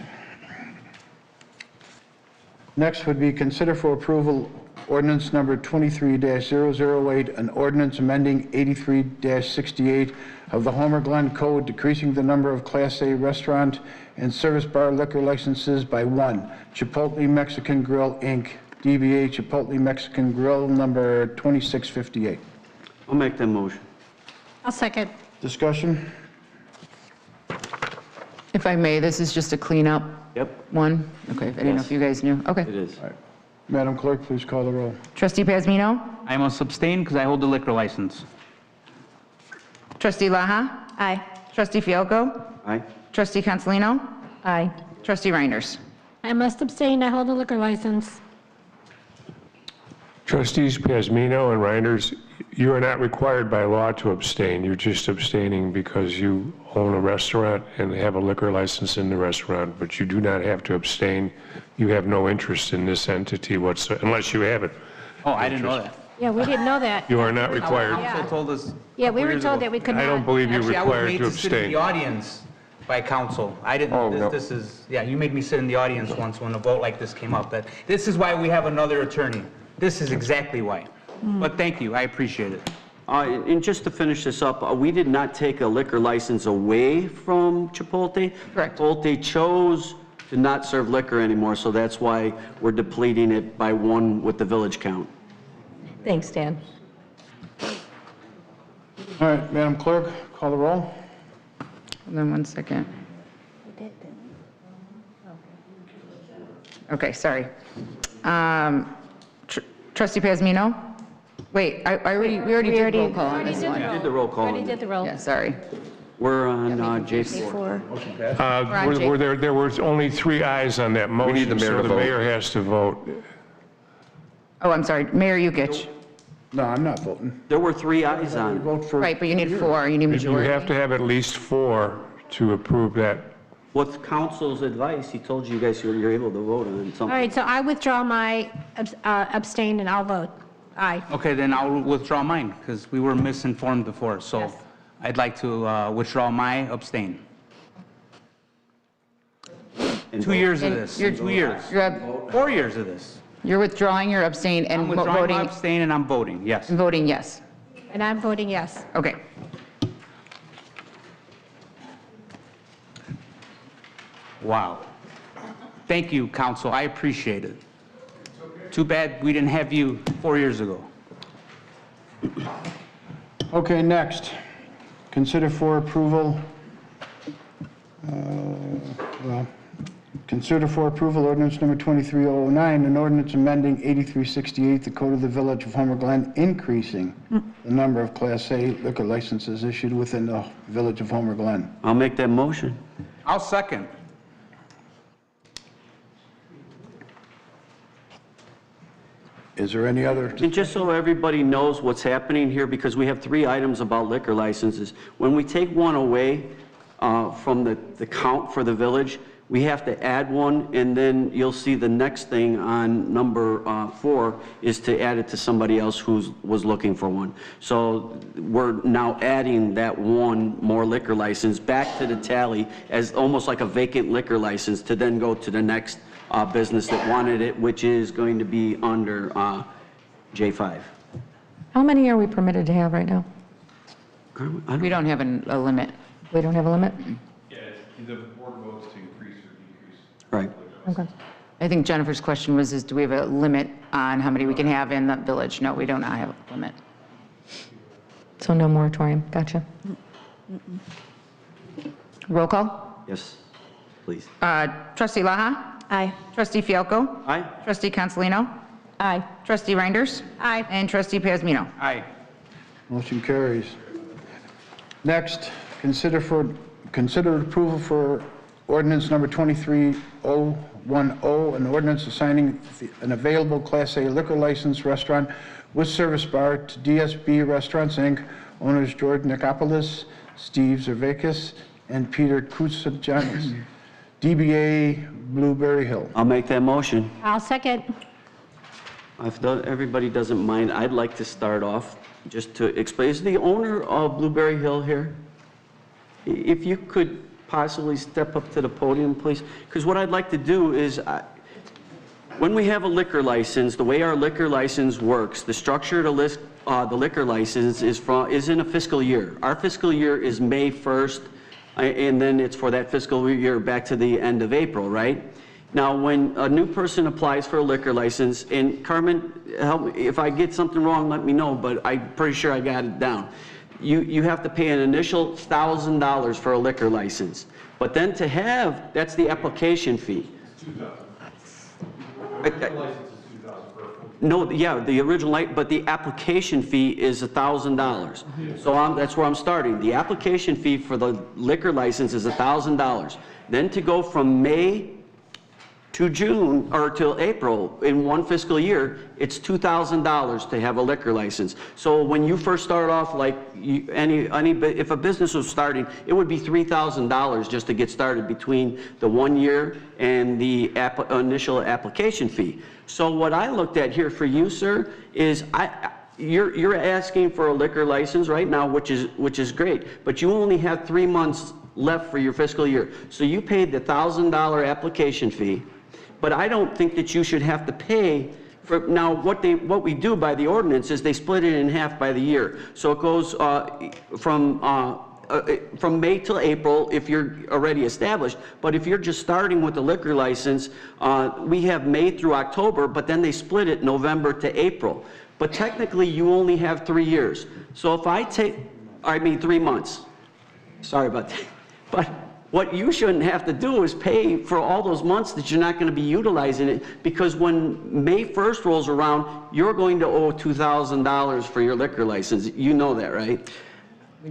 Next would be consider for approval ordinance number 23-008, an ordinance amending 83-68 of the Homer Glen Code, decreasing the number of Class A restaurant and service bar liquor licenses by one. Chipotle Mexican Grill, Inc., DBA Chipotle Mexican Grill, number 2658. I'll make that motion. I'll second. Discussion? If I may, this is just a cleanup Yep, one? Okay, I didn't know if you guys knew. Okay. it is. Madam Clerk, please call the roll. Trustee Pazmino? I must abstain because I hold the liquor license. Trustee Laha? Aye. Trustee Fialko? Aye. Trustee Cancelino? Aye. Trustee Reinders? I must abstain, I hold a liquor license. Trustees Pazmino and Reinders, you are not required by law to abstain. You're just abstaining because you own a restaurant and have a liquor license in the restaurant, but you do not have to abstain. You have no interest in this entity whatsoever, unless you have it. Oh, I didn't know that. Yeah, we didn't know that. You are not required. Council told us. Yeah, we were years told ago. that we could I not. don't believe you're Actually, I was required made to to sit in abstain. the audience by council. I didn't, Oh, no. this is, yeah, you made me sit in the audience once when a vote like this came up. That This is why we have another attorney. This is exactly why. But thank you, I appreciate it. And just to finish this up, we did not take a liquor license away from Chipotle. Correct. Chipotle chose to not serve liquor anymore, so that's why we're depleting it by one with the village count. Thanks, Dan. All right, Madam Clerk, call the roll. Hold on one second. Okay, sorry. Trustee Pazmino? Wait, we already did roll call on this one. Did the roll call. Already did the roll. Yeah, sorry. We're on J4. There was only 3 ayes on that motion, need the mayor so to the vote. mayor has to vote. Oh, I'm sorry. Mayor Yukich. No, I'm not voting. There were 3 ayes on it. Vote for, Right, but you need 4. You need You majority. have to have at least 4 to approve that. With council's advice, he told you guys you're able to vote on All something. right, so I withdraw my abstain and I'll vote aye. Okay, then I'll withdraw mine because we were misinformed before. So Yes. I'd like to withdraw my abstain. And 2 years of And this, you're- 2 years, You're 4 years of this. withdrawing your abstain I'm and withdrawing my voting, abstain and I'm voting, yes. and voting yes. And I'm voting yes. Okay. Wow. Thank you, council, I appreciate it. Too bad we didn't have you 4 years ago. okay, next. Consider for approval, consider for approval ordinance number 2309, an ordinance amending 8368, the code of the village of Homer Glen, increasing the number of Class A liquor licenses issued within the village of Homer Glen. I'll make that motion. I'll second. Is there any other? And just so everybody knows what's happening here, because we have 3 items about liquor licenses, when we take one away from the count for the village, we have to add one, and then you'll see the next thing on number 4 is to add it to somebody else who was looking for one. So we're now adding that one more liquor license back to the tally as almost like a vacant liquor license to then go to the next business that wanted it, which is going to be under J5. How many are we permitted to have right now? We don't have a limit. We don't have a limit? Yeah, the board votes to increase or decrease. Right. Okay. I think Jennifer's question was, do we have a limit on how many we can have in the village? No, we do not have a limit. So no moratorium, gotcha. Roll call. Yes, please. Trustee Laha? Aye. Trustee Fialko? Aye? Trustee Consolino? Aye. Trustee Reinders? Aye. And Trustee Pazmino? Aye. Motion carries. Next, consider approval for ordinance number 23010, an ordinance assigning an available Class A liquor license restaurant with service bar to DSB Restaurants, Inc., owners George Nicopolis, Steve Zervakis, and Peter Koutsajanis, DBA Blueberry Hill. I'll make that motion. I'll second. If everybody doesn't mind, I'd like to start off just to explain. Is the owner of Blueberry Hill here? If you could possibly step up to the podium, please. Because what I'd like to do is, when we have a liquor license, the way our liquor license works, the structure to list the liquor license is in a fiscal year. Our fiscal year is May 1st, and then it's for that fiscal year back to the end of April, right? Now, when a new person applies for a liquor license, and Carmen, help me, if I get something wrong, let me know, but I'm pretty sure I got it down. You have to pay an initial $1,000 for a liquor license. But then to have, that's the application fee. No, yeah, the original, but the application fee is $1,000. So that's where I'm starting. The application fee for the liquor license is $1,000. Then to go from May to June, or till April, in one fiscal year, it's $2,000 to have a liquor license. So when you first start off, like if a business was starting, it would be $3,000 just to get started between the 1 year and the initial application fee. So what I looked at here for you, sir, is you're asking for a liquor license right now, which is great, but you only have 3 months left for your fiscal year. So you paid the $1,000 application fee, but I don't think that you should have to pay for, now what we do by the ordinance is they split it in half by the year. So it goes from May till April if you're already established, but if you're just starting with the liquor license, we have May through October, but then they split it November to April. But technically you only have 3 years. So if I 3 months. Sorry about that. But what you shouldn't have to do is pay for all those months that you're not going to be utilizing it, because when May 1st rolls around, you're going to owe $2,000 for your liquor license. You know that, right?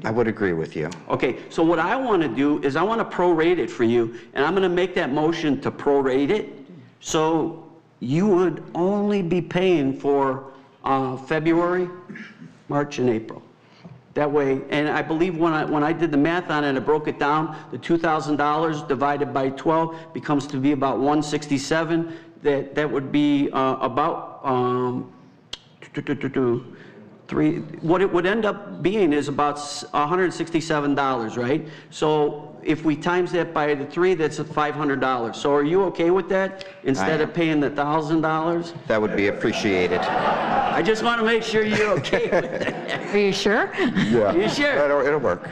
I would agree with you. Okay, so what I want to do is I want to prorate it for you, and I'm going to make that motion to prorate it. So you would only be paying for February, March, and April. That way, and I believe when I did the math on it, I broke it down, the $2,000 divided by 12 becomes to be about $167. That would be about what it would end up being is about $167, right? So if we times that by the 3, that's $500. So are you okay with that instead of paying the $1,000? That would be appreciated. I just want to make sure you're okay with that. Are you sure? Yeah. You sure? It'll work.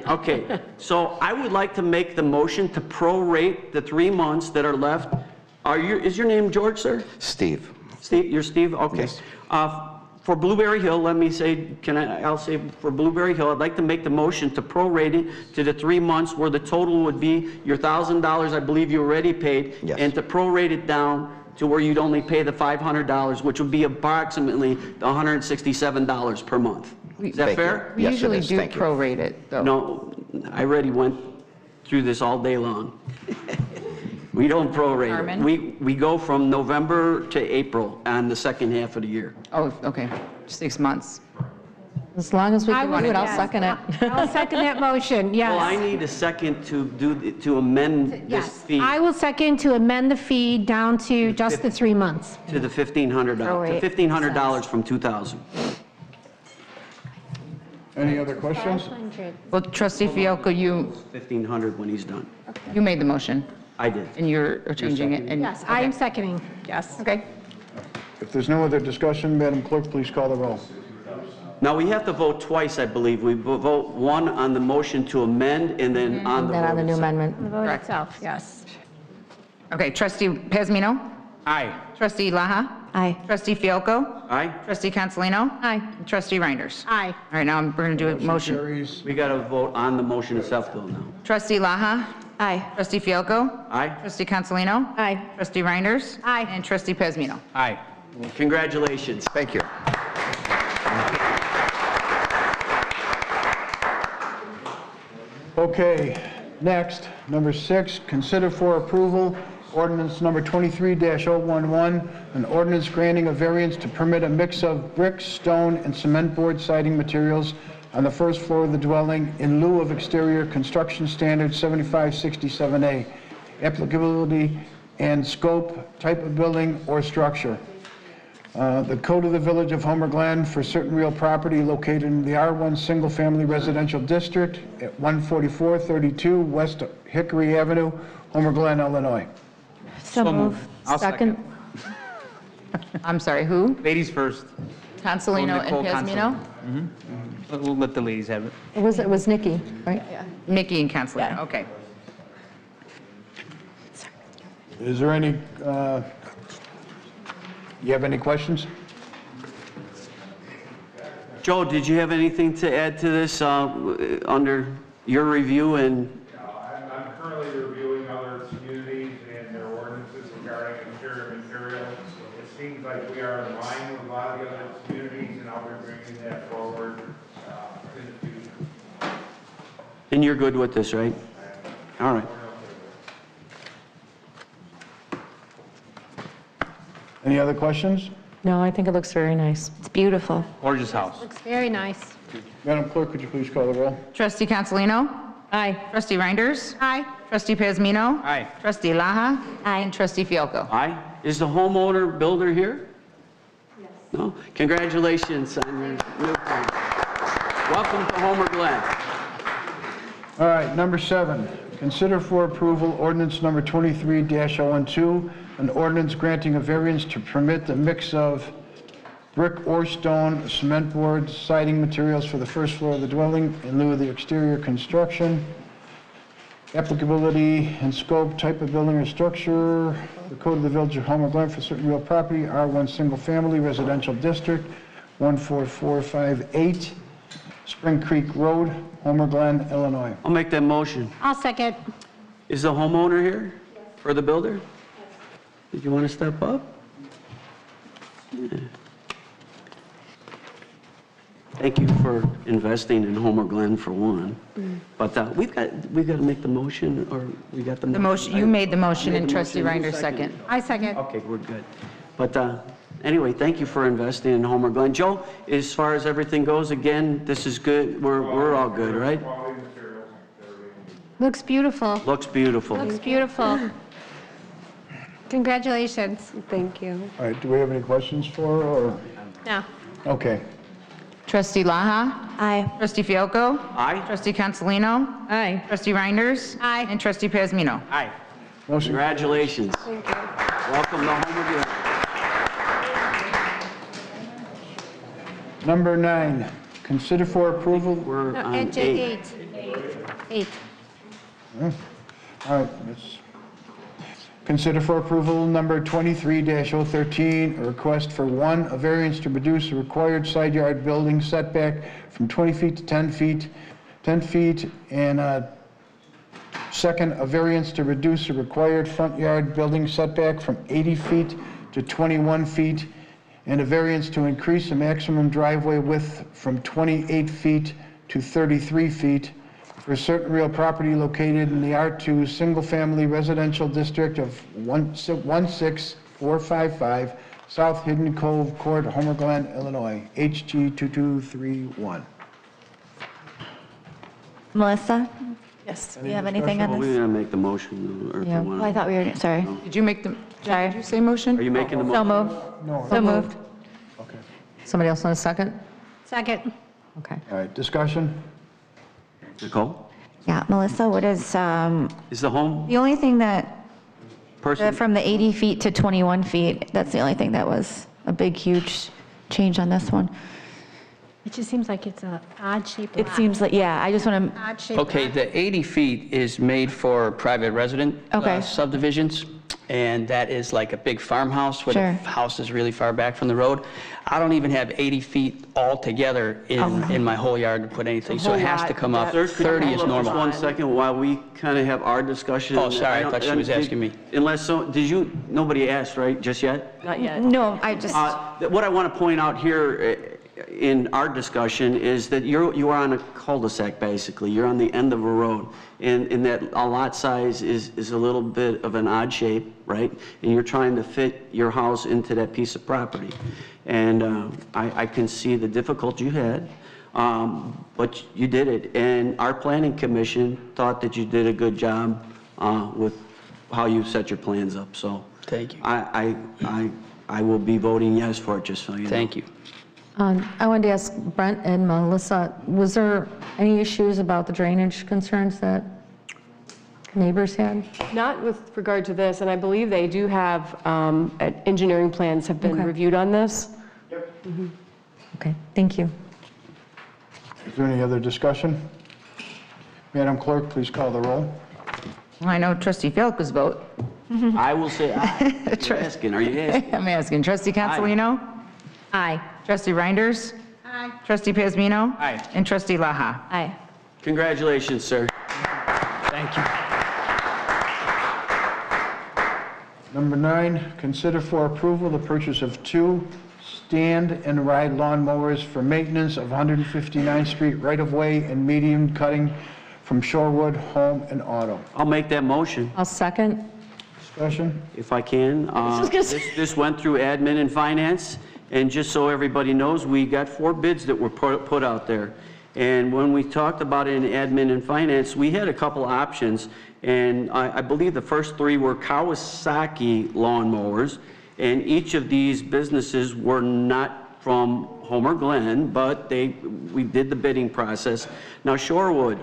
Okay, so I would like to make the motion to prorate the 3 months that are left. Is your name George, sir? Steve. Steve, you're Steve? Okay. Yes. For Blueberry Hill, let me say, I'll say for Blueberry Hill, I'd like to make the motion to prorate it to the 3 months where the total would be your $1,000, I believe you already paid, Yes. and to prorate it down to where you'd only pay the $500, which would be approximately $167 per month. Is that Thank fair? We Yes, it usually is. do Thank you. prorate it, though. No, I already went through this all day long. We don't prorate Carmen? it. We go from November to April on the second half of the year. Oh, okay, 6 months. As long as we I can will do it, I'll yes. second it. I'll second that motion, yes. Well, I need a second to amend this Yes, fee I will second to amend the fee down to just the 3 months. to the $1,500, Prorate. to $1,500 from $2,000. Any other questions? Well, Trustee Fialko, you $1,500 when he's done. made the motion, I did. and you're changing it, and... Yes, I am seconding, yes. Okay. If there's no other discussion, Madam Clerk, please call the roll. Now, we have to vote twice, I believe. We vote one on the motion to amend and then on the Then on the vote new itself. amendment. The vote Correct. itself, yes. Okay, Trustee Pazmino? Aye. Trustee Laha? Aye. Trustee Fielko? Aye? Trustee Consolino? Aye. And Trustee Reinders? Aye. All right, now we're going to do a motion. Carries. We got to vote on the motion itself, Bill, now. Trustee Laha? Aye. Trustee Fielko? Aye? Trustee Consolino? Aye. Trustee Reinders? Aye. And Trustee Pezmino? Aye. Congratulations. Thank you. Okay, next, number 6, consider for approval ordinance number 23-011, an ordinance granting a variance to permit a mix of brick, stone, and cement board siding materials on the first floor of the dwelling in lieu of exterior construction standard 7567A. Applicability and scope, type of building or structure. The code of the Village of Homer Glen for certain real property located in the R1 Single Family Residential District at 14432 West Hickory Avenue, Homer Glen, Illinois. So move. I'll second. I'm sorry, who? Ladies first. Consolino and Nicole Pezmino? We'll let the ladies have it. It was Nikki, right? Mickey and Consolino, Yeah. okay. Is there any, you have any questions? Joe, did you have anything to add to this under your review? And I'm currently reviewing other communities and their ordinances regarding interior materials. It seems like we are in line with a lot of the other communities, and I'll be bringing that forward in the future. And you're good with this, right? All right. Any other questions? No, I think it looks very nice. It's beautiful. Gorgeous house. Looks very nice. Madam Clerk, could you please call the roll? Trustee Consolino? Aye. Trustee Reinders? Aye. Trustee Pezmino? Aye. Trustee Laha? Aye. And Trustee Fielko? Aye. Is the homeowner builder here? Yes. No? Congratulations on your new home. Welcome to Homer Glen. All right, number 7, consider for approval ordinance number 23-012, an ordinance granting a variance to permit the mix of brick or stone, cement board, siding materials for the first floor of the dwelling in lieu of the exterior construction. Applicability and scope, type of building or structure, the code of the Village of Homer Glen for certain real property, R1 Single Family Residential District, 14458 Spring Creek Road, Homer Glen, Illinois. I'll make that motion. I'll second. Is the homeowner here for the builder? Did you want to step up? Yeah. Thank you for investing in Homer Glen for one. But we've got to make the motion, or we got the The motion, you made the motion and Trustee Reinders second. I second. Okay, we're good. But anyway, thank you for investing in Homer Glen. Joe, as far as everything goes, again, this is good. We're all good, right? Quality materials, everything. Looks beautiful. Looks beautiful. Looks beautiful. Congratulations. Thank you. All right, do we have any questions for her, or? No. Okay. Trustee Laha? Aye. Trustee Fielko? Aye. Trustee Consolino? Aye. Trustee Reinders? Aye. And Trustee Pezmino? Aye. Motion. Congratulations. Thank you. Welcome to Homer Glen. Number 9, consider for approval. We're No, on edge 8. 8. All right, let's consider for approval number 23-013, a request for 1, a variance to reduce the required side yard building setback from 20 feet to 10 feet, and 2nd, a variance to reduce the required front yard building setback from 80 feet to 21 feet, and a variance to increase the maximum driveway width from 28 feet to 33 feet for certain real property located in the R2 Single Family Residential District of 16455 South Hidden Cove Court, Homer Glen, Illinois, HG 2231. Melissa, Yes. do you have anything on Well, this? we're going to make the motion, or if Yeah. you want Oh, I thought we were, sorry. Did you make the, Sorry. did you say motion? Are you making the So motion? moved. No. So moved. Okay. Somebody else want a second? Second. Okay. All right, discussion? Nicole? Yeah, Melissa, what is, Is the home the only thing that, person? from the 80 feet to 21 feet, that's the only thing that was a big, huge change on this one. It just seems like it's an odd-shaped It lot. seems like, yeah, I just want to, Odd-shaped Okay, lot. the 80 feet is made for private resident Okay. subdivisions, and that is like a big farmhouse where Sure. the house is really far back from the road. I don't even have 80 feet altogether in my whole yard to put anything, so it has to come up. Sir, could you 30 hold is up normal. just 1 second while we kind of have our discussion? Oh, sorry, I thought she was asking me. Unless, nobody asked, right, just yet? Not yet. no, I just, What I want to point out here in our discussion is that you are on a cul-de-sac, basically. You're on the end of a road, and that a lot size is a little bit of an odd shape, right? And you're trying to fit your house into that piece of property. And I can see the difficulty you had, but you did it. And our planning commission thought that you did a good job with how you set your plans up, so. Thank you. I will be voting yes for it, just so you know. Thank you. I wanted to ask Brent and Melissa, was there any issues about the drainage concerns that neighbors had? Not with regard to this, and I believe they do have, engineering plans have been Okay. reviewed on this. Okay, thank you. Is there any other discussion? Madam Clerk, please call the roll. I know trustee Fielko's vote. I will say aye. You're asking, are you asking? I'm asking trustee Consolino? Aye. Trustee Reinders? Aye. Trustee Pasmino? Aye. And trustee Laha? aye. Congratulations, sir. Thank you. Number 9, consider for approval the purchase of 2 stand and ride lawnmowers for maintenance of 159th Street right-of-way and medium cutting from Shorewood Home and Auto. I'll make that motion, I'll second. Discussion? if I can. This went through admin and finance, and just so everybody knows, we got 4 bids that were put out there. And when we talked about it in admin and finance, we had a couple options, and I believe the first 3 were Kawasaki lawnmowers, and each of these businesses were not from Homer Glen, but we did the bidding process. Now Shorewood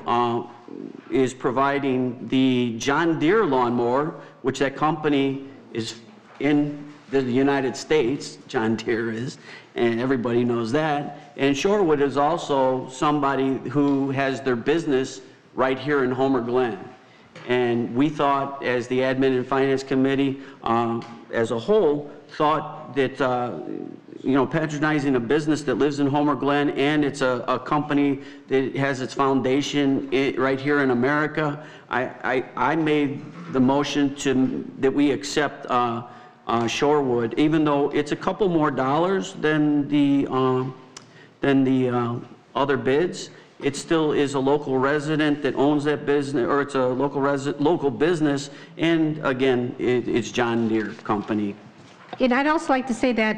is providing the John Deere lawnmower, which that company is in the United States, John Deere is, and everybody knows that. And Shorewood is also somebody who has their business right here in Homer Glen. And we thought, as the Admin and Finance Committee, as a whole, thought that, patronizing a business that lives in Homer Glen, and it's a company that has its foundation right here in America, I made the motion that we accept Shorewood, even though it's a couple more dollars than the other bids. It still is a local resident that owns that business, or it's a local business, and again, it's John Deere Company. And I'd also like to say that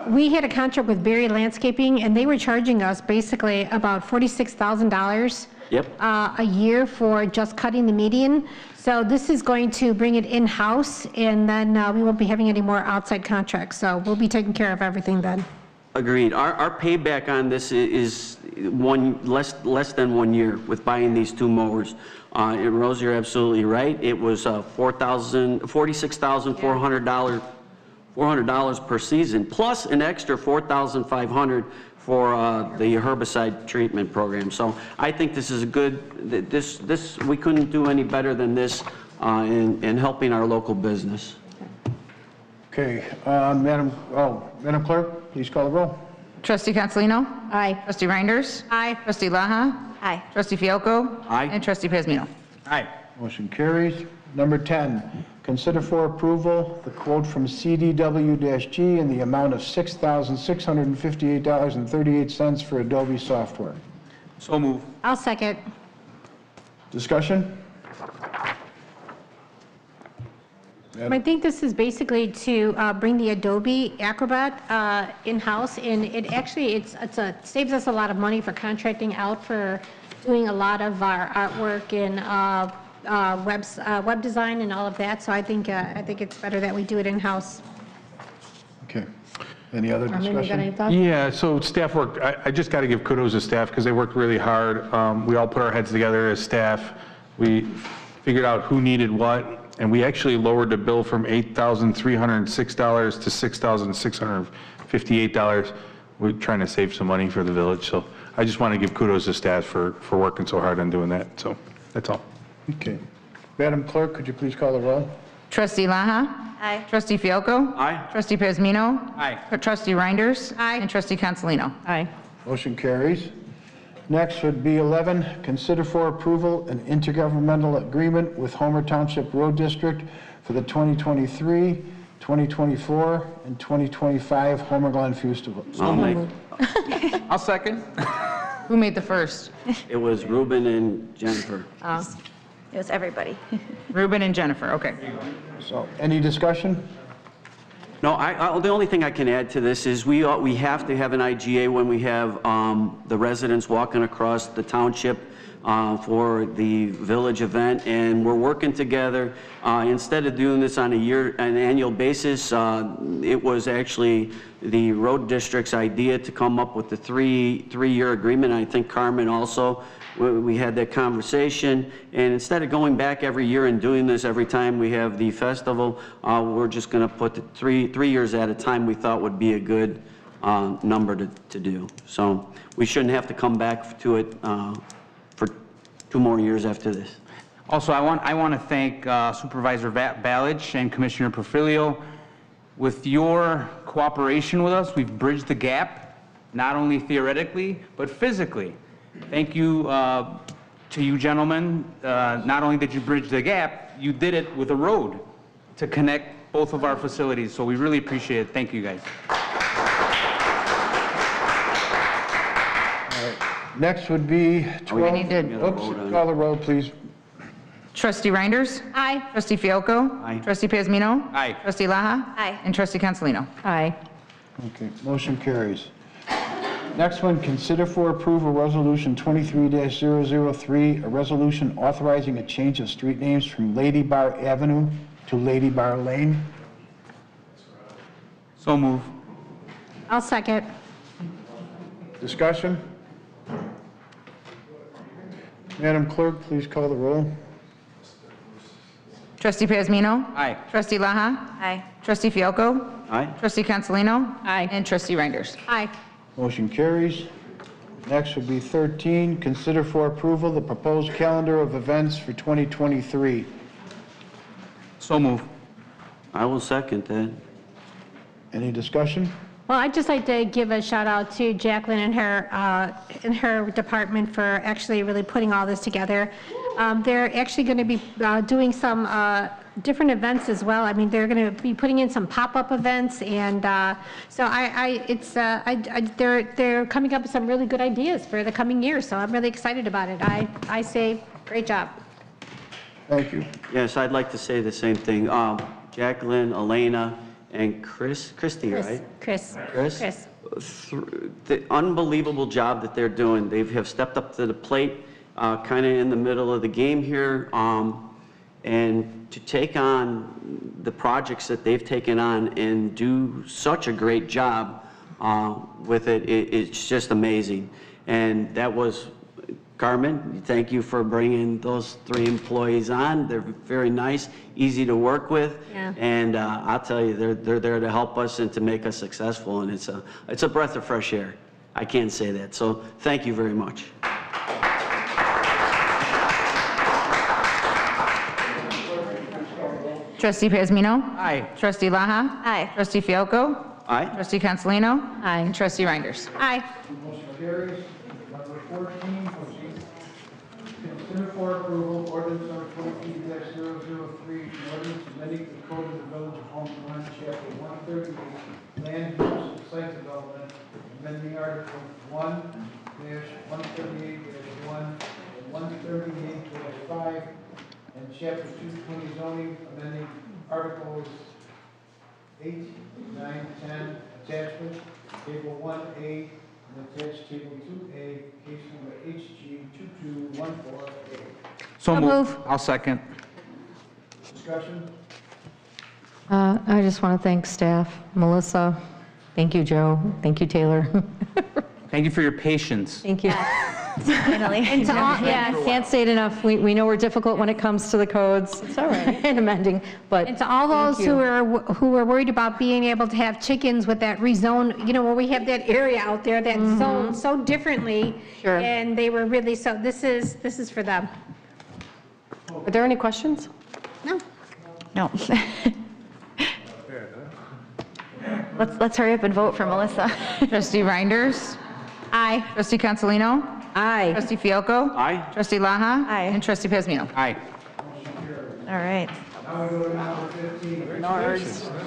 we had a contract with Berry Landscaping, and they were charging us basically about $46,000 Yep. a year for just cutting the median. So this is going to bring it in-house, and then we won't be having any more outside contracts. So we'll be taking care of everything then. Agreed. Our payback on this is less than 1 year with buying these 2 mowers. And Rose, you're absolutely right. It was $46,400 per season, plus an extra $4,500 for the herbicide treatment program. So I think this is a good. We couldn't do any better than this in helping our local business. Okay, Madam Clerk, please call the roll. Trustee Consolino? Aye. Trustee Reinders? Aye. Trustee Laha? Aye. Trustee Fielko? Aye. And trustee Pasmino? Aye. Motion carries. Number 10, consider for approval the quote from CDW-G in the amount of $6,658.38 for Adobe software. So move. I'll second. Discussion? I think this is basically to bring the Adobe Acrobat in-house, and it saves us a lot of money for contracting out for doing a lot of our artwork and web design and all of that. So I think it's better that we do it in-house. Okay. Any other Armin, you got any discussion? thoughts? Yeah, so staff worked, I just got to give kudos to staff because they worked really hard. We all put our heads together as staff. We figured out who needed what, and we actually lowered the bill from $8,306 to $6,658. we're trying to save some money for the village. So I just want to give kudos to staff for working so hard on doing that. So that's all. Okay. Madam Clerk, could you please call the roll? Trustee Laha? Aye. Trustee Fielko? Aye. Trustee Pazmino? Aye. Trustee Reinders? Aye. And Trustee Consolino? Aye. Motion carries. Next would be 11, consider for approval an intergovernmental agreement with Homer Township Road District for the 2023, 2024, and 2025 Homer Glen Festival. I'll second. Who made the first? It was Ruben and Jennifer. It was everybody. Ruben and Jennifer, okay. So, any discussion? No, the only thing I can add to this is we have to have an IGA when we have the residents walking across the township for the village event, and we're working together. Instead of doing this on an annual basis, it was actually the road district's idea to come up with the three-year agreement. I think Carmen also, we had that conversation, and instead of going back every year and doing this every time we have the festival, we're just going to put the three years at a time we thought would be a good number to do. So we shouldn't have to come back to it for 2 more years after this. Also, I want to thank Supervisor Balich and Commissioner Perfilio. With your cooperation with us, we've bridged the gap, not only theoretically, but physically. Thank you to you gentlemen. Not only did you bridge the gap, you did it with a road to connect both of our facilities. So we really appreciate it. Thank you, guys. Next would be 12. need to- Oops, call the roll, please. Trustee Reinders? Aye. Trustee Fielko? Aye. Trustee Pazmino? Aye. Trustee Laha? Aye. And Trustee Consolino? Aye. Okay, motion carries. Next one, consider for approval Resolution 23-003, a resolution authorizing a change of street names from Lady Bar Avenue to Lady Bar Lane. So move. I'll second. Discussion? Madam Clerk, please call the roll. Trustee Pazmino? Aye. Trustee Laha? Aye. Trustee Fielko? Aye. Trustee Consolino? Aye. And Trustee Reinders? Aye. Motion carries. Next would be 13, consider for approval the proposed calendar of events for 2023. So move. I will second that. Any discussion? Well, I'd just like to give a shout out to Jacqueline and her department for actually really putting all this together. They're actually going to be doing some different events as well. I mean, they're going to be putting in some pop-up events, and so they're coming up with some really good ideas for the coming year. So I'm really excited about it. I say, great job. Thank you. Yes, I'd like to say the same thing. Jacqueline, Elena, and Christy, right? Chris. The unbelievable job that they're doing. They have stepped up to the plate kind of in the middle of the game here. And to take on the projects that they've taken on and do such a great job with it, it's just amazing. And that was, Carmen, thank you for bringing those 3 employees on. They're very nice, easy to work with. Yeah. And I'll tell you, they're there to help us and to make us successful. And it's a breath of fresh air. I can't say that. So thank you very much. Trustee Pazmino? Aye. Trustee Laha? Aye. Trustee Fielko? Aye. Trustee Consolino? Aye. And Trustee Reinders? Aye. Motion carries. Number 14, consider for approval ordinance number 23-003, ordinance amending the code of the village of Homer Glen, chapter 138, land use and site development, amending article 1-138-1 and 138-5, and chapter 220 zoning, amending articles 8, 9, 10, attachment, table 1A, and attached table 2A, case number HG 2214A. So So move. move. I'll second. Discussion? I just want to thank staff, Melissa. Thank you, Joe. Thank you, Taylor. Thank you for your patience. Thank you. Finally. Can't say it enough. We know we're difficult when it comes to the codes. It's all right. And amending, but. And to all those who are worried about being able to have chickens with that rezone, where we have that area out there that's zoned so differently. Sure. And they were really, so this is for them. Are there any questions? No. No. Let's hurry up and vote for Melissa. Trustee Reinders? Aye. Trustee Consolino? Aye. Trustee Fielko? Aye. Trustee Laha? Aye. And Trustee Pazmino? Aye. All right.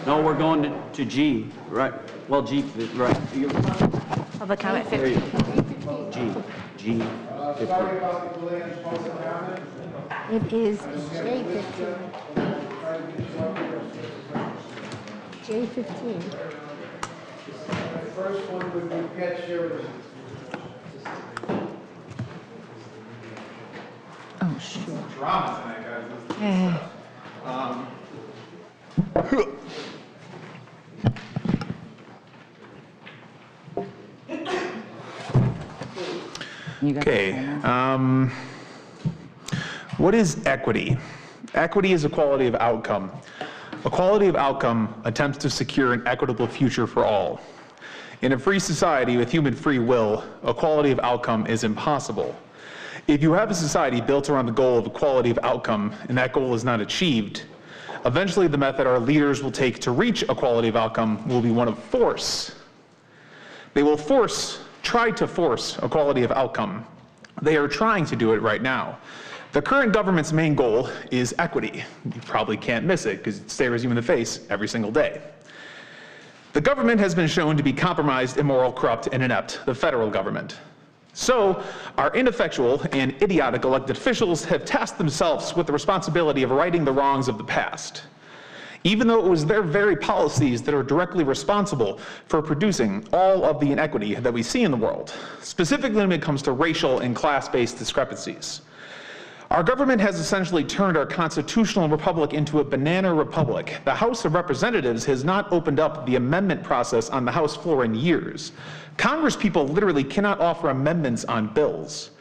No, we're going to G, right? Well, G, right. Public comment There 15. you go. G. It is J15. J15. The first one would be pet shares. Oh, shoot. Drama tonight, guys. Okay. What is equity? Equity is equality of outcome. Equality of outcome attempts to secure an equitable future for all. In a free society with human free will, equality of outcome is impossible. If you have a society built around the goal of equality of outcome and that goal is not achieved, eventually the method our leaders will take to reach equality of outcome will be one of force. They will try to force equality of outcome. They are trying to do it right now. The current government's main goal is equity. You probably can't miss it because it stares you in the face every single day. The government has been shown to be compromised, immoral, corrupt, and inept, the federal government. So, our ineffectual and idiotic elected officials have tasked themselves with the responsibility of righting the wrongs of the past, even though it was their very policies that are directly responsible for producing all of the inequity that we see in the world, specifically when it comes to racial and class-based discrepancies. Our government has essentially turned our constitutional republic into a banana republic. The House of Representatives has not opened up the amendment process on the House floor in years. Congress people literally cannot offer amendments on bills.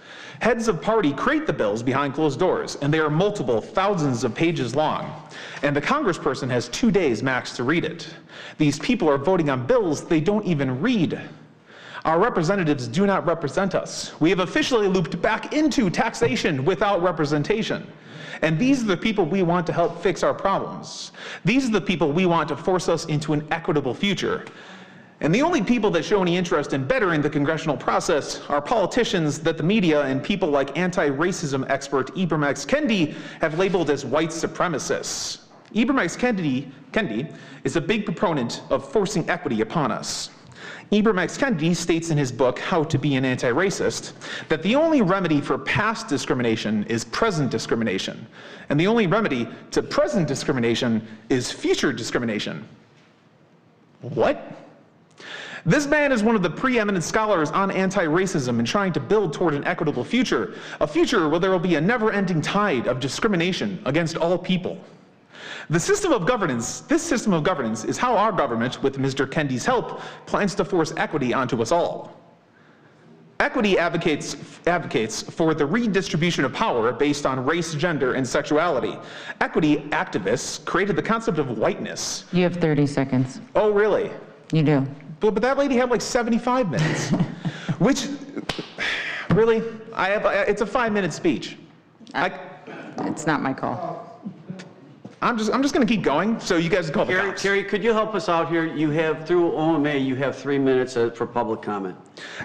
Heads of party create the bills behind closed doors, and they are multiple thousands of pages long. And the congressperson has 2 days max to read it. These people are voting on bills they don't even read. Our representatives do not represent us. We have officially looped back into taxation without representation. And these are the people we want to help fix our problems. These are the people we want to force us into an equitable future. And the only people that show any interest in bettering the congressional process are politicians that the media and people like anti-racism expert Ibram X. Kendi have labeled as white supremacists. Ibram X. Kendi is a big proponent of forcing equity upon us. Ibram X. Kendi states in his book, How to Be an Anti-Racist, that the only remedy for past discrimination is present discrimination, and the only remedy to present discrimination is future discrimination. What? This man is one of the preeminent scholars on anti-racism and trying to build toward an equitable future, a future where there will be a never-ending tide of discrimination against all people. This system of governance is how our government, with Mr. Kendi's help, plans to force equity onto us all. Equity advocates for the redistribution of power based on race, gender, and sexuality. Equity activists created the concept of whiteness. You have 30 seconds. Oh, really? You do. But that lady had like 75 minutes. Which, really? It's a 5-minute speech. It's not my call. I'm just going to keep going, so you guys can call the cops. Terry, could you help us out here? You have, through OMA, you have 3 minutes for public comment.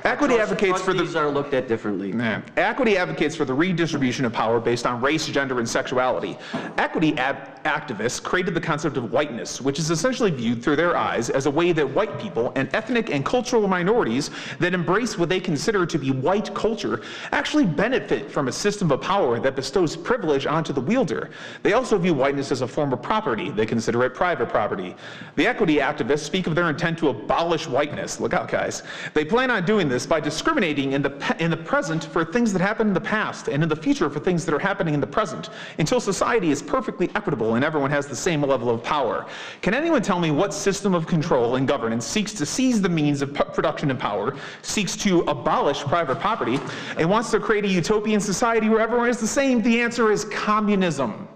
Equity advocates for the... Trustees are looked at differently. Equity advocates for the redistribution of power based on race, gender, and sexuality. Equity activists created the concept of whiteness, which is essentially viewed through their eyes as a way that white people and ethnic and cultural minorities that embrace what they consider to be white culture actually benefit from a system of power that bestows privilege onto the wielder. They also view whiteness as as a form of property. They consider it private property. The equity activists speak of their intent to abolish whiteness. Look out, guys. They plan on doing this by discriminating in the present for things that happened in the past and in the future for things that are happening in the present until society is perfectly equitable and everyone has the same level of power. Can anyone tell me what system of control and governance seeks to seize the means of production and power, seeks to abolish private property, and wants to create a utopian society where everyone is the same? The answer is communism.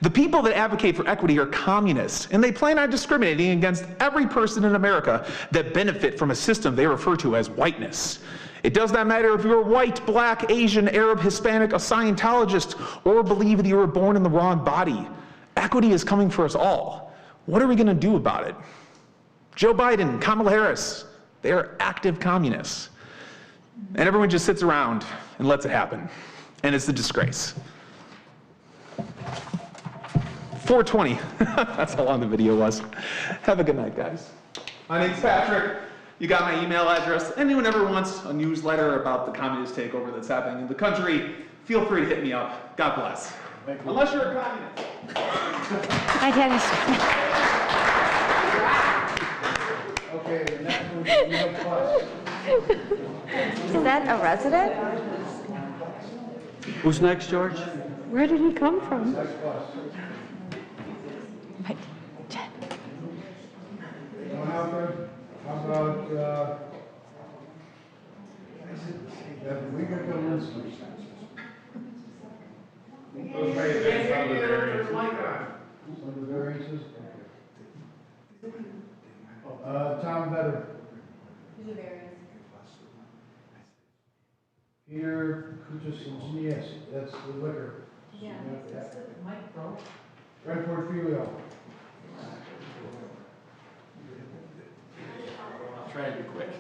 The people that advocate for equity are communists, and they plan on discriminating against every person in America that benefit from a system they refer to as whiteness. It does not matter if you're white, black, Asian, Arab, Hispanic, a Scientologist, or believe that you were born in the wrong body. Equity is coming for us all. What are we going to do about it? Joe Biden, Kamala Harris, they are active communists. And everyone just sits around and lets it happen. And it's a disgrace. 4:20. That's how long the video was. Have a good night, guys. My name's Patrick. You got my email address. Anyone ever wants a newsletter about the communist takeover that's happening in the country, feel free to hit me up. God bless. Unless you're a communist. Hi, Dennis. Okay, the next one is Neil Plus. Is that a resident? Who's next, George? Where did he come from? Right. Jen. How about, we got the list. Some of the variances? Tom Vetter. Peter Kuchis, yes, that's the liquor. Yeah. Red Portfolio. I'll try to be quick.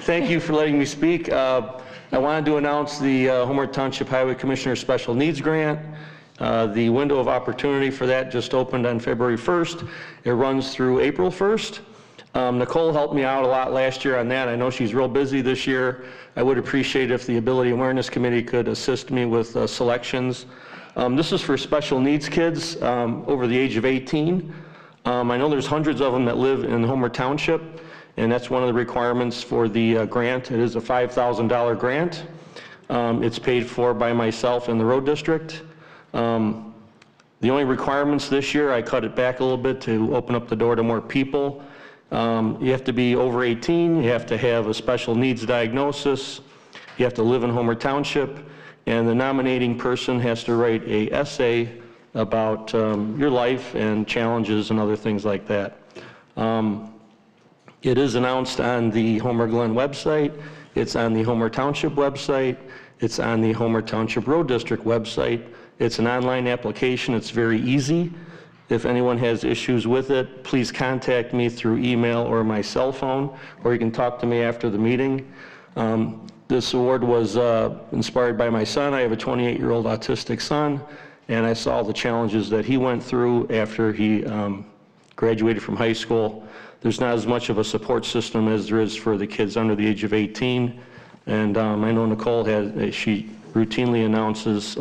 Thank you for letting me speak. I wanted to announce the Homer Township Highway Commissioner Special Needs Grant. The window of opportunity for that just opened on February 1st. It runs through April 1st. Nicole helped me out a lot last year on that. I know she's real busy this year. I would appreciate if the Ability Awareness Committee could assist me with selections. This is for special needs kids over the age of 18. I know there's hundreds of them that live in Homer Township, and that's one of the requirements for the grant. It is a $5,000 grant. It's paid for by myself and the road district. The only requirements this year, I cut it back a little bit to open up the door to more people. You have to be over 18, you have to have a special needs diagnosis, you have to live in Homer Township, and the nominating person has to write an essay about your life and challenges and other things like that. It is announced on the Homer Glen website, it's on the Homer Township website, it's on the Homer Township Road District website. It's an online application, it's very easy. If anyone has issues with it, please contact me through email or my cell phone, or you can talk to me after the meeting. This award was inspired by my son. I have a 28-year-old autistic son, and I saw the challenges that he went through after he graduated from high school. There's not as much of a support system as there is for the kids under the age of 18. And I know Nicole she routinely announces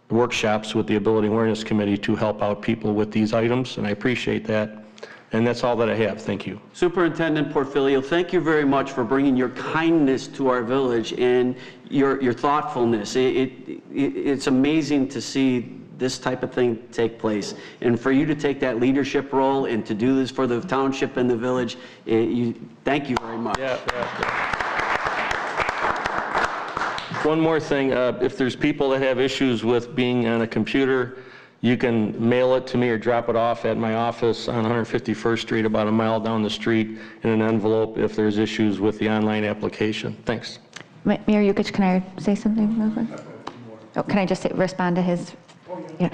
workshops with the Ability Awareness Committee to help out people with these items, and I appreciate that. And that's all that I have. Thank you. Superintendent Portfolio, thank you very much for bringing your kindness to our village and your thoughtfulness. It's amazing to see this type of thing take place. And for you to take that leadership role and to do this for the township and the village, thank you very much. Yeah. One more thing, if there's people that have issues with being on a computer, you can mail it to me or drop it off at my office on 151st Street, about a mile down the street, in an envelope if there's issues with the online application. Thanks. Mayor Yukich, can I say something real quick? Oh, can I just respond to his? Yeah.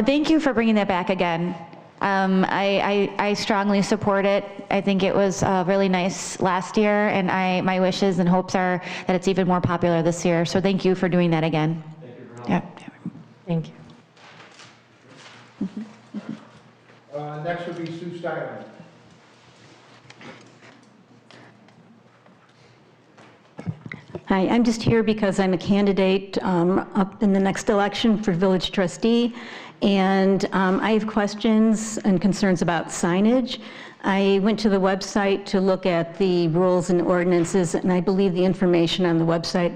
Thank you for bringing that back again. I strongly support it. I think it was really nice last year, and my wishes and hopes are that it's even more popular this year. So thank you for doing that again. Thank you for helping. Thank you. Next would be Sue Styler. Hi, I'm just here because I'm a candidate up in the next election for village trustee, and I have questions and concerns about signage. I went to the website to look at the rules and ordinances, and I believe the information on the website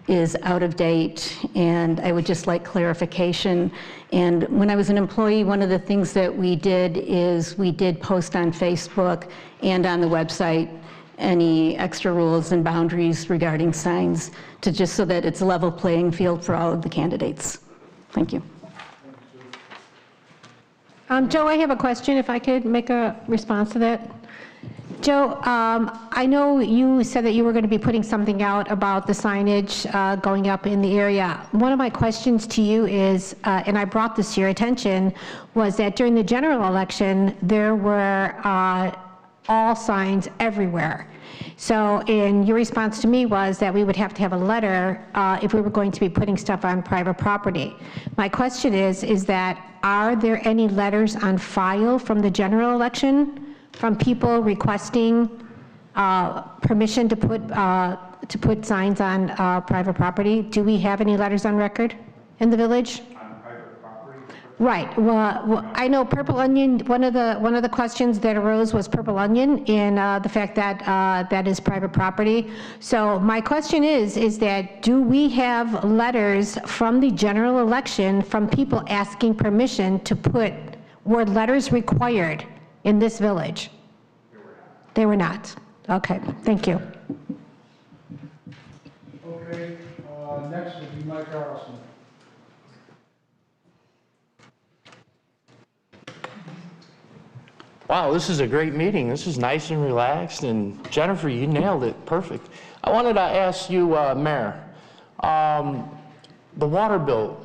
is out of date, and I would just like clarification. And when I was an employee, one of the things that we did is we did post on Facebook and on the website any extra rules and boundaries regarding signs, to just so that it's a level playing field for all of the candidates. Thank you. Joe, I have a question, if I could make a response to that. Joe, I know you said that you were going to be putting something out about the signage going up in the area. One of my questions to you is, and I brought this to your attention, was that during the general election, there were all signs everywhere. So, and your response to me was that we would have to have a letter if we were going to be putting stuff on private property. My question is that, are there any letters on file from the general election from people requesting permission to put signs on private property? Do we have any letters on record in the village? Right. Well, I know Purple Onion, one of the questions that arose was Purple Onion and the fact that that is private property. So my question is that do we have letters from the general election from people asking permission to put, were letters required in this village? They were not. Okay, thank you. Okay, next would be Mike Carlson. Wow, this is a great meeting. This is nice and relaxed, and Jennifer, you nailed it. Perfect. I wanted to ask you, Mayor, the water bill,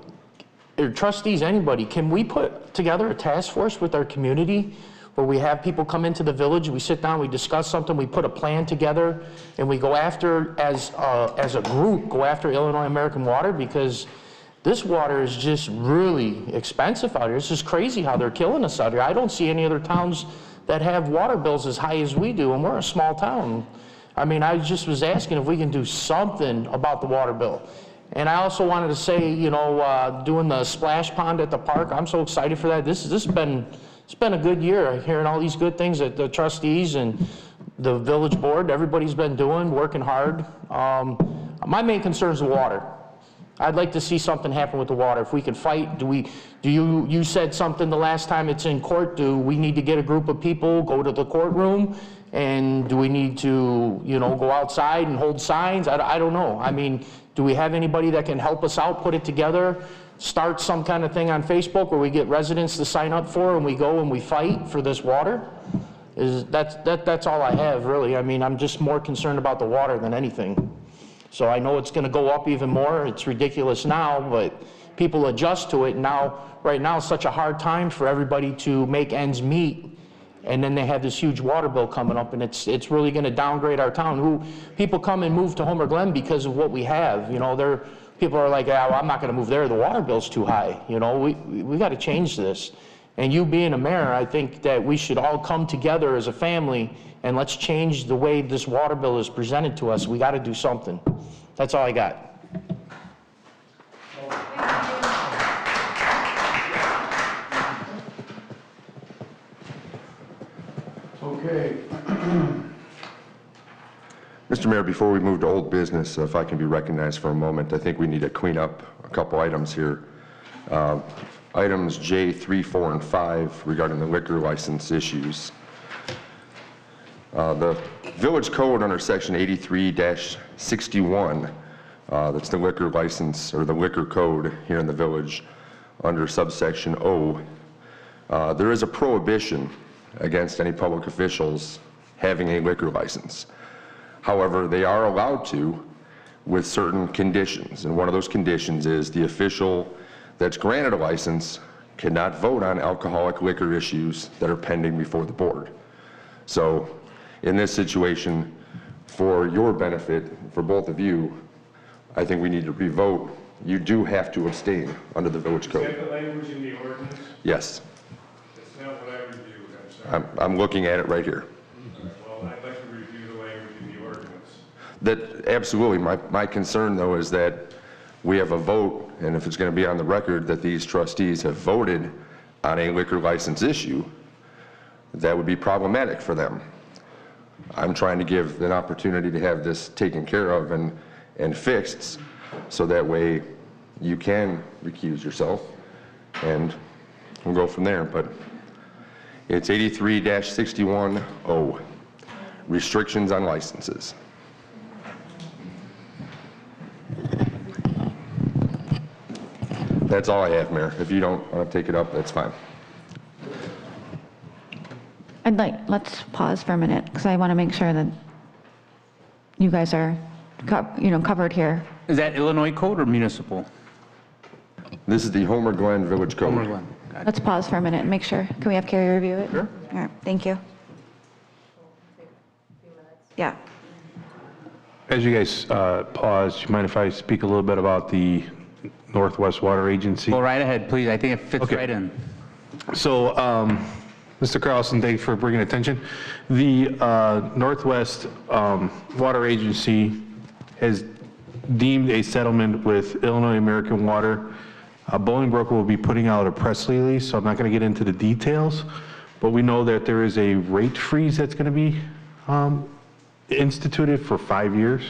or trustees, anybody, can we put together a task force with our community where we have people come into the village, we sit down, we discuss something, we put a plan together, and we go after, as a group, go after Illinois American Water? Because this water is just really expensive out here. It's just crazy how they're killing us out here. I don't see any other towns that have water bills as high as we do, and we're a small town. I mean, I just was asking if we can do something about the water bill. And I also wanted to say, you know, doing the splash pond at the park, I'm so excited for that. It's been a good year, hearing all these good things that the trustees and the village board, everybody's been doing, working hard. My main concern is the water. I'd like to see something happen with the water. If we can fight, you said something the last time it's in court, do we need to get a group of people, go to the courtroom, and do we need to, you know, go outside and hold signs? I don't know. I mean, do we have anybody that can help us out, put it together, start some kind of thing on Facebook where we get residents to sign up for and we go and we fight for this water? That's all I have, really. I mean, I'm just more concerned about the water than anything. So I know it's going to go up even more. It's ridiculous now, but people adjust to it. Now, right now, it's such a hard time for everybody to make ends meet. And then they have this huge water bill coming up, and it's really going to downgrade our town. People come and move to Homer Glen because of what we have. You know, people are like, well, I'm not going to move there. The water bill's too high. You know, we got to change this. And you being a mayor, I think that we should all come together as a family and let's change the way this water bill is presented to us. We got to do something. That's all I got. Okay. Mr. Mayor, before we move to old business, if I can be recognized for a moment, I think we need to clean up a couple items here. Items J, 3, 4, and 5 regarding the liquor license issues. The village code under section 83-61, that's the liquor license or the liquor code here in the village under subsection O, there is a prohibition against any public officials having a liquor license. However, they are allowed to with certain conditions, and one of those conditions is the official that's granted a license cannot vote on alcoholic liquor issues that are pending before the board. So in this situation, for your benefit, for both of you, I think we need to revote. You do have to abstain under the village code. Is that the language in the ordinance? Yes. That's not what I reviewed, I'm sorry. I'm looking at it right here. Well, I'd like to review the language in the ordinance. That, absolutely. My concern, though, is that we have a vote, and if it's going to be on the record that these trustees have voted on a liquor license issue, that would be problematic for them. I'm trying to give an opportunity to have this taken care of and fixed, so that way you can recuse yourself, and we'll go from there. But it's 83-61O, restrictions on licenses. That's all I have, Mayor. If you don't want to take it up, that's fine. Let's pause for a minute, because I want to make sure that you guys are, covered here. Is that Illinois code or municipal? This is the Homer Glen Village Code. Homer Glen. Let's pause for a minute and make sure. Can we have Carrie review it? Sure. All right, thank you. Yeah. As you guys pause, do you mind if I speak a little bit about the Northwest Water Agency? Go right ahead, please. I think it fits right in. So, Mr. Carlson, thanks for bringing attention. The Northwest Water Agency has deemed a settlement with Illinois American Water. Bolingbrook will be putting out a press release, so I'm not going to get into the details, but we know that there is a rate freeze that's going to be instituted for 5 years.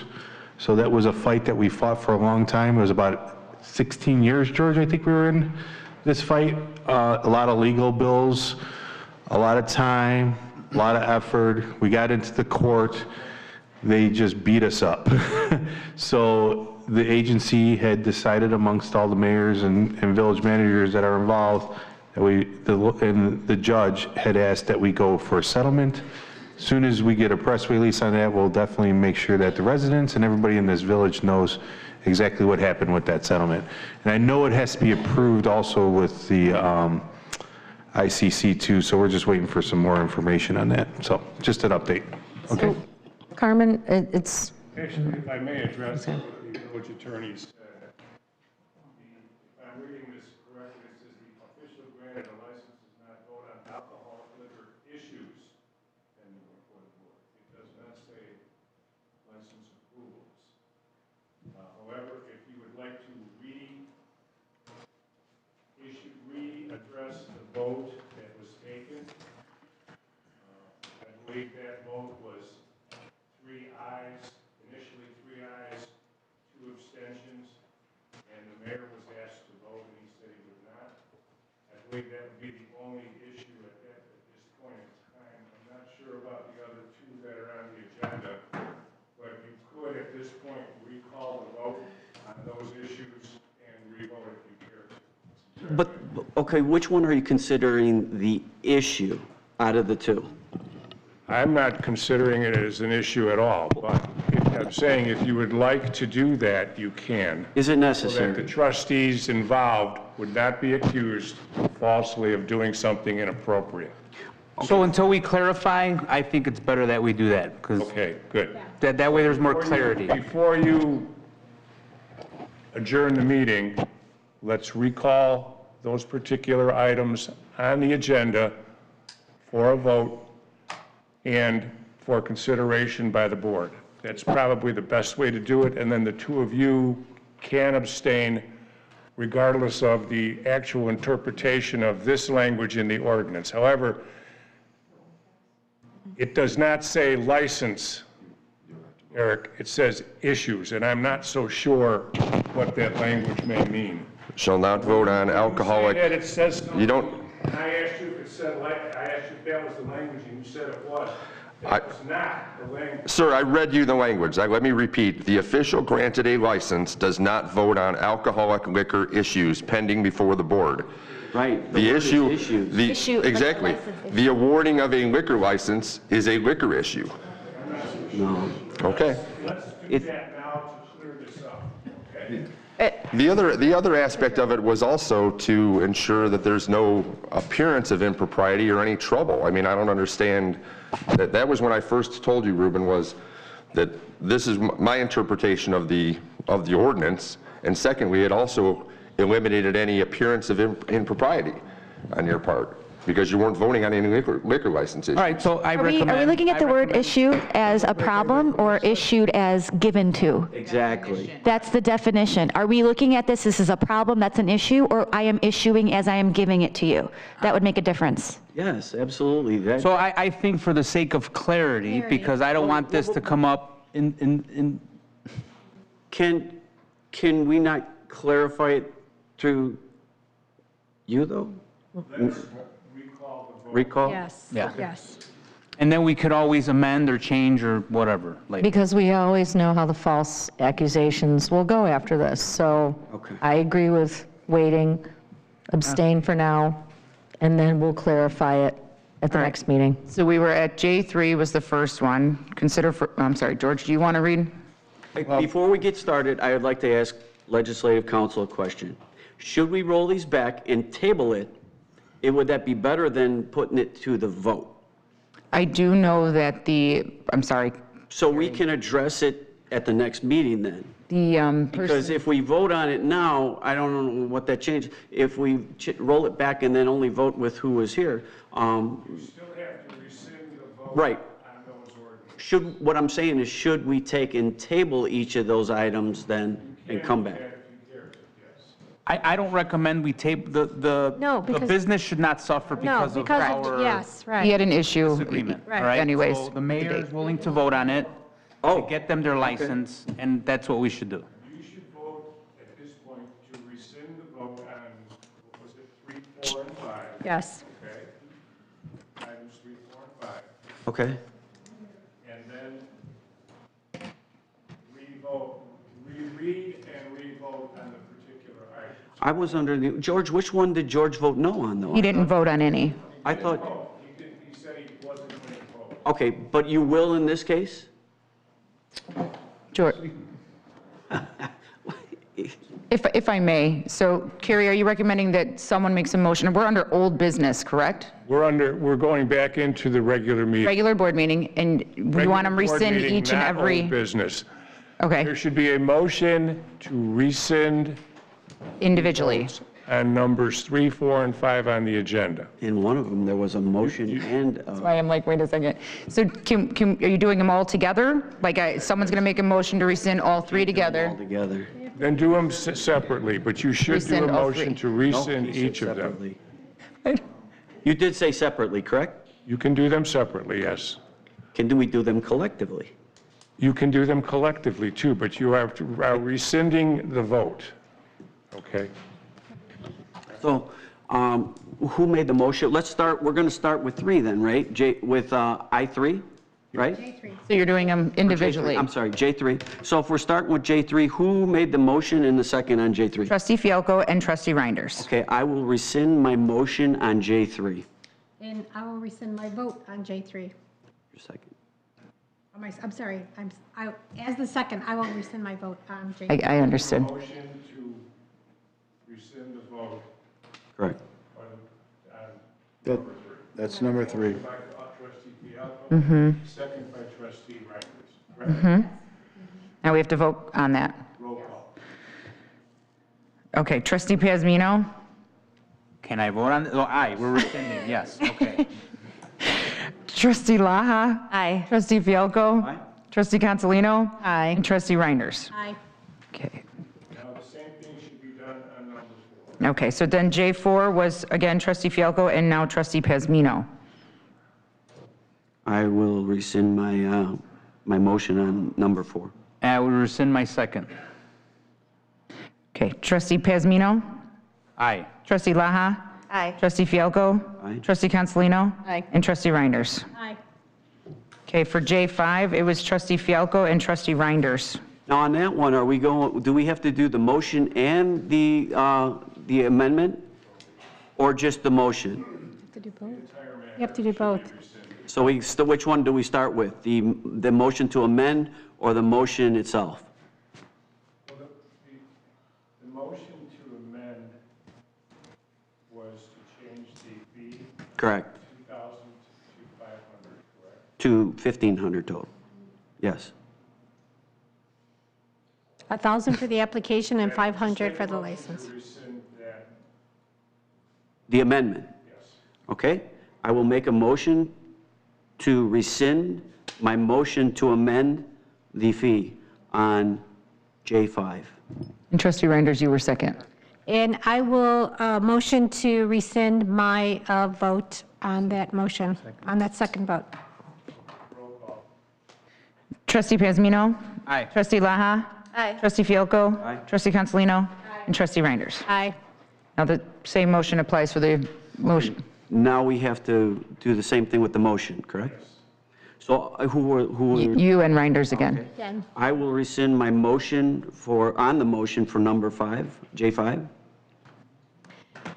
So that was a fight that we fought for a long time. It was about 16 years, George, I think we were in this fight. A lot of legal bills, a lot of time, a lot of effort. We got into the court. They just beat us up. So the agency had decided amongst all the mayors and village managers that are involved that and the judge had asked that we go for a settlement. As soon as we get a press release on that, we'll definitely make sure that the residents and everybody in this village knows exactly what happened with that settlement. And I know it has to be approved also with the ICC too, so we're just waiting for some more information on that. So just an update. Okay. So, Carmen, it's... Actually, if I may address what the village attorney said. If I'm reading this correctly, it says the official granted a license does not vote on alcoholic liquor issues pending before the board. It does not say license approvals. However, if you would like to re-address the vote that was taken, I believe that vote was 3 ayes, initially 3 ayes, 2 abstentions, and the mayor was asked to vote, and he said he would not. I believe that would be the only issue at this point in time. I'm not sure about the other 2 that are on the agenda, but you could, at this point, recall the vote on those issues and re-vote if you care to. But, okay, which one are you considering the issue out of the 2? I'm not considering it as an issue at all, but I'm saying if you would like to do that, you can. Is it So necessary? that the trustees involved would not be accused falsely of doing something inappropriate. So until we clarify, I think it's better that we do that, because Okay, good. that way there's more clarity. Before you adjourn the meeting, let's recall those particular items on the agenda for a vote and for consideration by the board. That's probably the best way to do it, and then the 2 of you can abstain regardless of the actual interpretation of this language in the ordinance. However, it does not say license, Eric, it says issues, and I'm not so sure what that language may mean. Shall not vote on alcoholic. You say that it says something, You don't. and I asked you if it said, I asked you if that was the language, and you said it was. That was not the language. Sir, I read you the language. Let me repeat. The official granted a license does not vote on alcoholic liquor issues pending before the board. Right. The issue, Exactly. exactly. The awarding of a liquor license is a liquor issue. No. Okay. Let's do that now to clear this up, okay? The other aspect of it was also to ensure that there's no appearance of impropriety or any trouble. I mean, I don't understand that was when I first told you, Ruben, was that this is my interpretation of the ordinance, and secondly, it also eliminated any appearance of impropriety on your part. because you weren't voting on any liquor license issues. All right, so I Are we recommend. looking at the word issue as a problem or issued as given to? Exactly. That's the definition. Are we looking at this as a problem, that's an issue, or I am issuing as I am giving it to you? That would make a difference. Yes, absolutely. So I think for the sake of clarity, because I don't want this to come up in. Can we not clarify it through you, though? Recall? Yes, Yeah. yes. And then we could always amend or change or whatever later. Because we always know how the false accusations will go after this. So I agree with waiting, abstain for now, and then we'll clarify it at the next meeting. So we were at J3 was the first one. I'm sorry, George, do you want to read? Before we get started, I would like to ask Legislative Council a question. Should we roll these back and table it? Would that be better than putting it to the vote? I do know that I'm sorry. So we can address it at the next meeting then? Because if we vote on it now, I don't know what that changes. If we roll it back and then only vote with who was here. You still have to rescind the vote Right. on those ordinances. What I'm saying is, should we take and table each of those items then and come back? I don't recommend we tape, No, the because- business should not suffer No, because of our yes, right. He had an issue. disagreement, all Right. right? Anyways, So the mayor is willing to vote on it, to get them their license, and that's what we should do. You should vote at this point to rescind the vote on, what was it, 3, 4, and 5? Yes. Okay? Items 3, 4, and 5. Okay. And then reread and re-vote on the particular item. I was under the, George, which one did George vote no on, though? He didn't vote on any. I thought, He said he wasn't going to vote. okay, but you will in this case? George. If I may, so Carrie, are you recommending that someone makes a motion? We're under old business, correct? We're going back into the regular meeting. Regular board meeting, and we want to Regular board rescind meeting, each and not every, old business. okay, There should be a motion to rescind individually. on numbers 3, 4, and 5 on the agenda. In one of them, there was a motion and, That's why I'm like, wait a second. So are you doing them all together? Like, someone's going to make a motion to rescind all three together? all together. Then do them separately, but you should do a Rescind all motion three. to No, rescind he said each of them. separately. You did say separately, correct? You can do them separately, yes. Do we do them collectively? You can do them collectively too, but you are rescinding the vote, okay? So, who made the motion? We're going to start with 3 then, right? With I3, right? So you're doing them J3, individually? I'm sorry, J3. So if we're starting with J3, who made the motion and the second on J3? Trustee Fialko and Trustee Reinders. Okay, I will rescind my motion on J3. And I will rescind my vote on J3. Just a second. I'm sorry, as the second, I will rescind my vote on J3. I understood. Motion to rescind the vote Correct. on That's number 3. by trustee Fialko, second by trustee Reinders. Right? Now we have to vote on that. Roll call. Okay, Trustee Pazmino? Can I vote on, aye, we're rescinding, yes, okay. Trustee Laha? Aye. Trustee Fialko? Aye. Trustee Consolino? Aye. And Trustee Reinders? Aye. Okay. Now, the same thing should be done on number 4. Okay, so then J4 was, again, Trustee Fialko and now Trustee Pazmino. I will rescind my, my motion on number 4. And I will rescind my second. Okay, Trustee Pazmino? Aye. Trustee Laha? Aye. Trustee Fialko? Aye. Trustee Consolino? Aye. And Trustee Reinders? Aye. Okay, for J5, it was Trustee Fialko and Trustee Reinders. Now, on that one, do we have to do the motion and the amendment? Or just the motion? Have to do both. You have to do both. So which one do we start with? The motion to amend or the motion itself? Well, the motion to amend was to change the fee Correct. 2,000 to 500, correct? To 1,500 total. Yes. 1,000 for the application and 500 for the license. Rescind that, The amendment. yes. Okay? I will make a motion to rescind my motion to amend the fee on J5. And trustee Reinders, you were second. And I will motion to rescind my vote on that motion, on that second vote. Trustee Pazmino? Aye. Trustee Laha? Aye. Trustee Fielko? Aye. Trustee Consolino? And trustee Reinders. Aye. Now, the same motion applies for the motion. Now we have to do the same thing with the motion, correct? So who were? You and Reinders again. Again. I will rescind my motion on the motion for number 5, J5.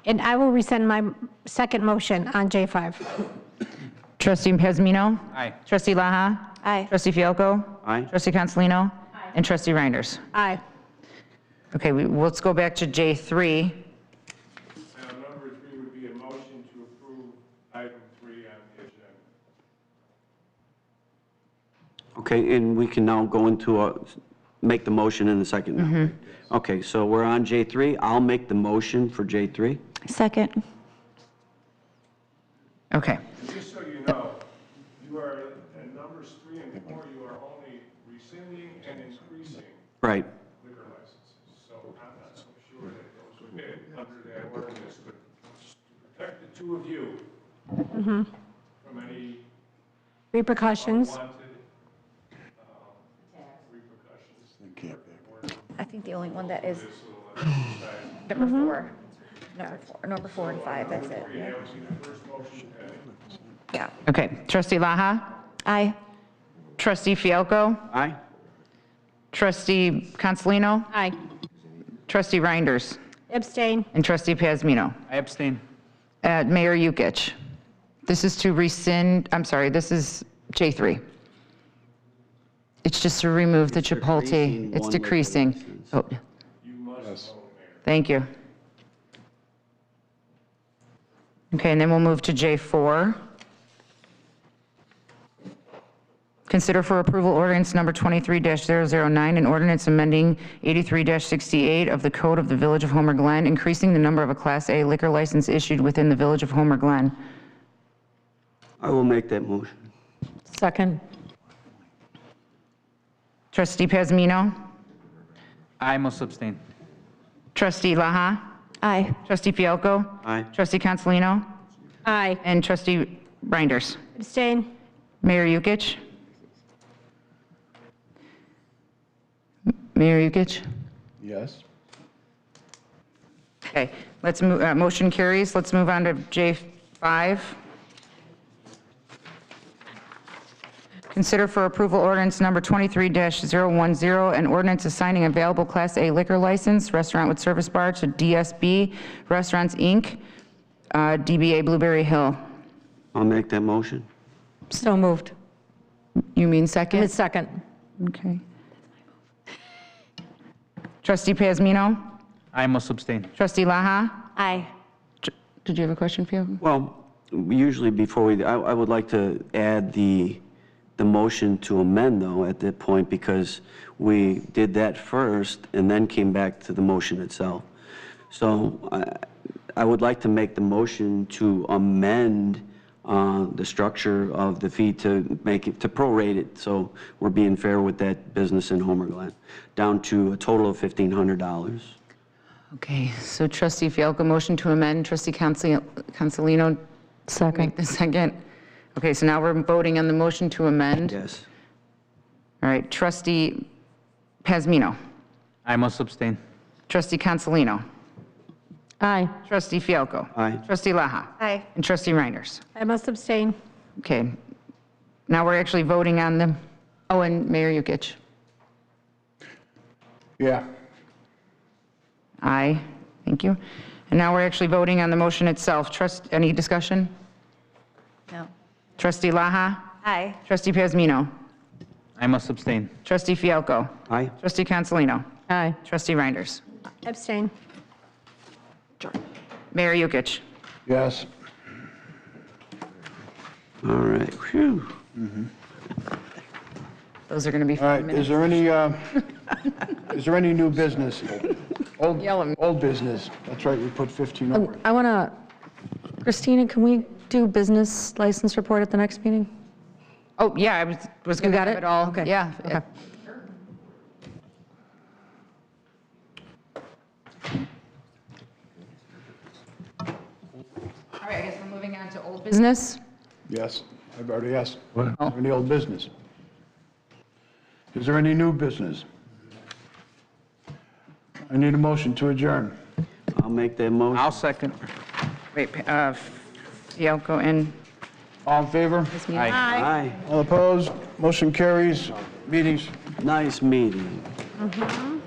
And I will rescind my second motion on J5. Trustee Pazmino? Aye. Trustee Laha? Aye. Trustee Fielko? Aye. Trustee Consolino? And trustee Reinders. Aye. Okay, let's go back to J3. Now, number 3 would be a motion to approve item 3 on the agenda. Okay, and we can now go into make the motion in the second now. Okay, so we're on J3. I'll make the motion for J3. Second. Okay. Just so you know, you are, at numbers 3 and 4, you are only rescinding and increasing Right. liquor licenses. So I'm not so sure that those would be under that ordinance, but to protect the two of you from any Repercussions. unwanted repercussions. I think the only one that is number 4. Number 4 and 5, that's it. Yeah. Okay, trustee Laha? Aye. Trustee Fielko? Aye. Trustee Consolino? Aye. Trustee Reinders. Abstain. And trustee Pazmino. I abstain. Mayor Yukich. This is to rescind, I'm sorry, this is J3. It's just to remove the Chipotle. decreasing It's one decreasing. liquor Oh. Thank you. Okay, and then we'll move to J4. Consider for approval ordinance number 23-009, an ordinance amending 83-68 of the Code of the Village of Homer Glen, increasing the number of a Class A liquor license issued within the Village of Homer Glen. I will make that motion. Second. Trustee Pazmino? I must abstain. Trustee Laha? Aye. Trustee Fielko? Aye. Trustee Consolino? Aye. And trustee Reinders. Abstain. Mayor Yukich? Mayor Yukich? Yes. Okay, let's move, motion carries. Let's move on to J5. Consider for approval ordinance number 23-010, an ordinance assigning available Class A liquor license, restaurant with service bar, to DSB Restaurants, Inc., DBA Blueberry Hill. I'll make that motion. So moved. You mean second? It's second. Okay. Trustee Pazmino? I must abstain. Trustee Laha? Aye. Did you have a question, Fielko? Well, usually before I would like to add the motion to amend, though, at that point, because we did that first and then came back to the motion itself. So I would like to make the motion to amend the structure of the fee to make it, to prorate it, so we're being fair with that business in Homer Glen, down to a total of $1,500. Okay, so trustee Fielko, motion to amend. Trustee Consolino? Second. Make the second. Okay, so now we're voting on the motion to amend. Yes. All right, trustee Pazmino. I must abstain. Trustee Consolino. Aye. Trustee Fielko. Aye. Trustee Laha. Aye. And trustee Reinders. I must abstain. Okay, now we're actually voting on the, oh, and Mayor Yukich. Yeah. Aye, thank you. And now we're actually voting on the motion itself. Any discussion? No. Trustee Laha? Aye. Trustee Pazmino? I must abstain. Trustee Fielko? Aye. Trustee Consolino? Aye. Trustee Reinders? Abstain. Mayor Yukich? Yes. All right. Whew. Those are going to be All right, 5 minutes. is there any new business? Yell 'em. Old business. That's right, we put 15 over. I want to, Christina, can we do business license report at the next meeting? Oh, yeah, I was going to got have it? it all. Okay. Yeah. Okay. All right, I guess we're moving on to old business. Yes, I've already asked. What? Is there any old business? Is there any new business? I need a motion to adjourn. I'll make that motion. I'll second. Wait, yeah, go in. All in favor? Aye. All opposed? Motion carries. Meetings Nice meeting. Mhm.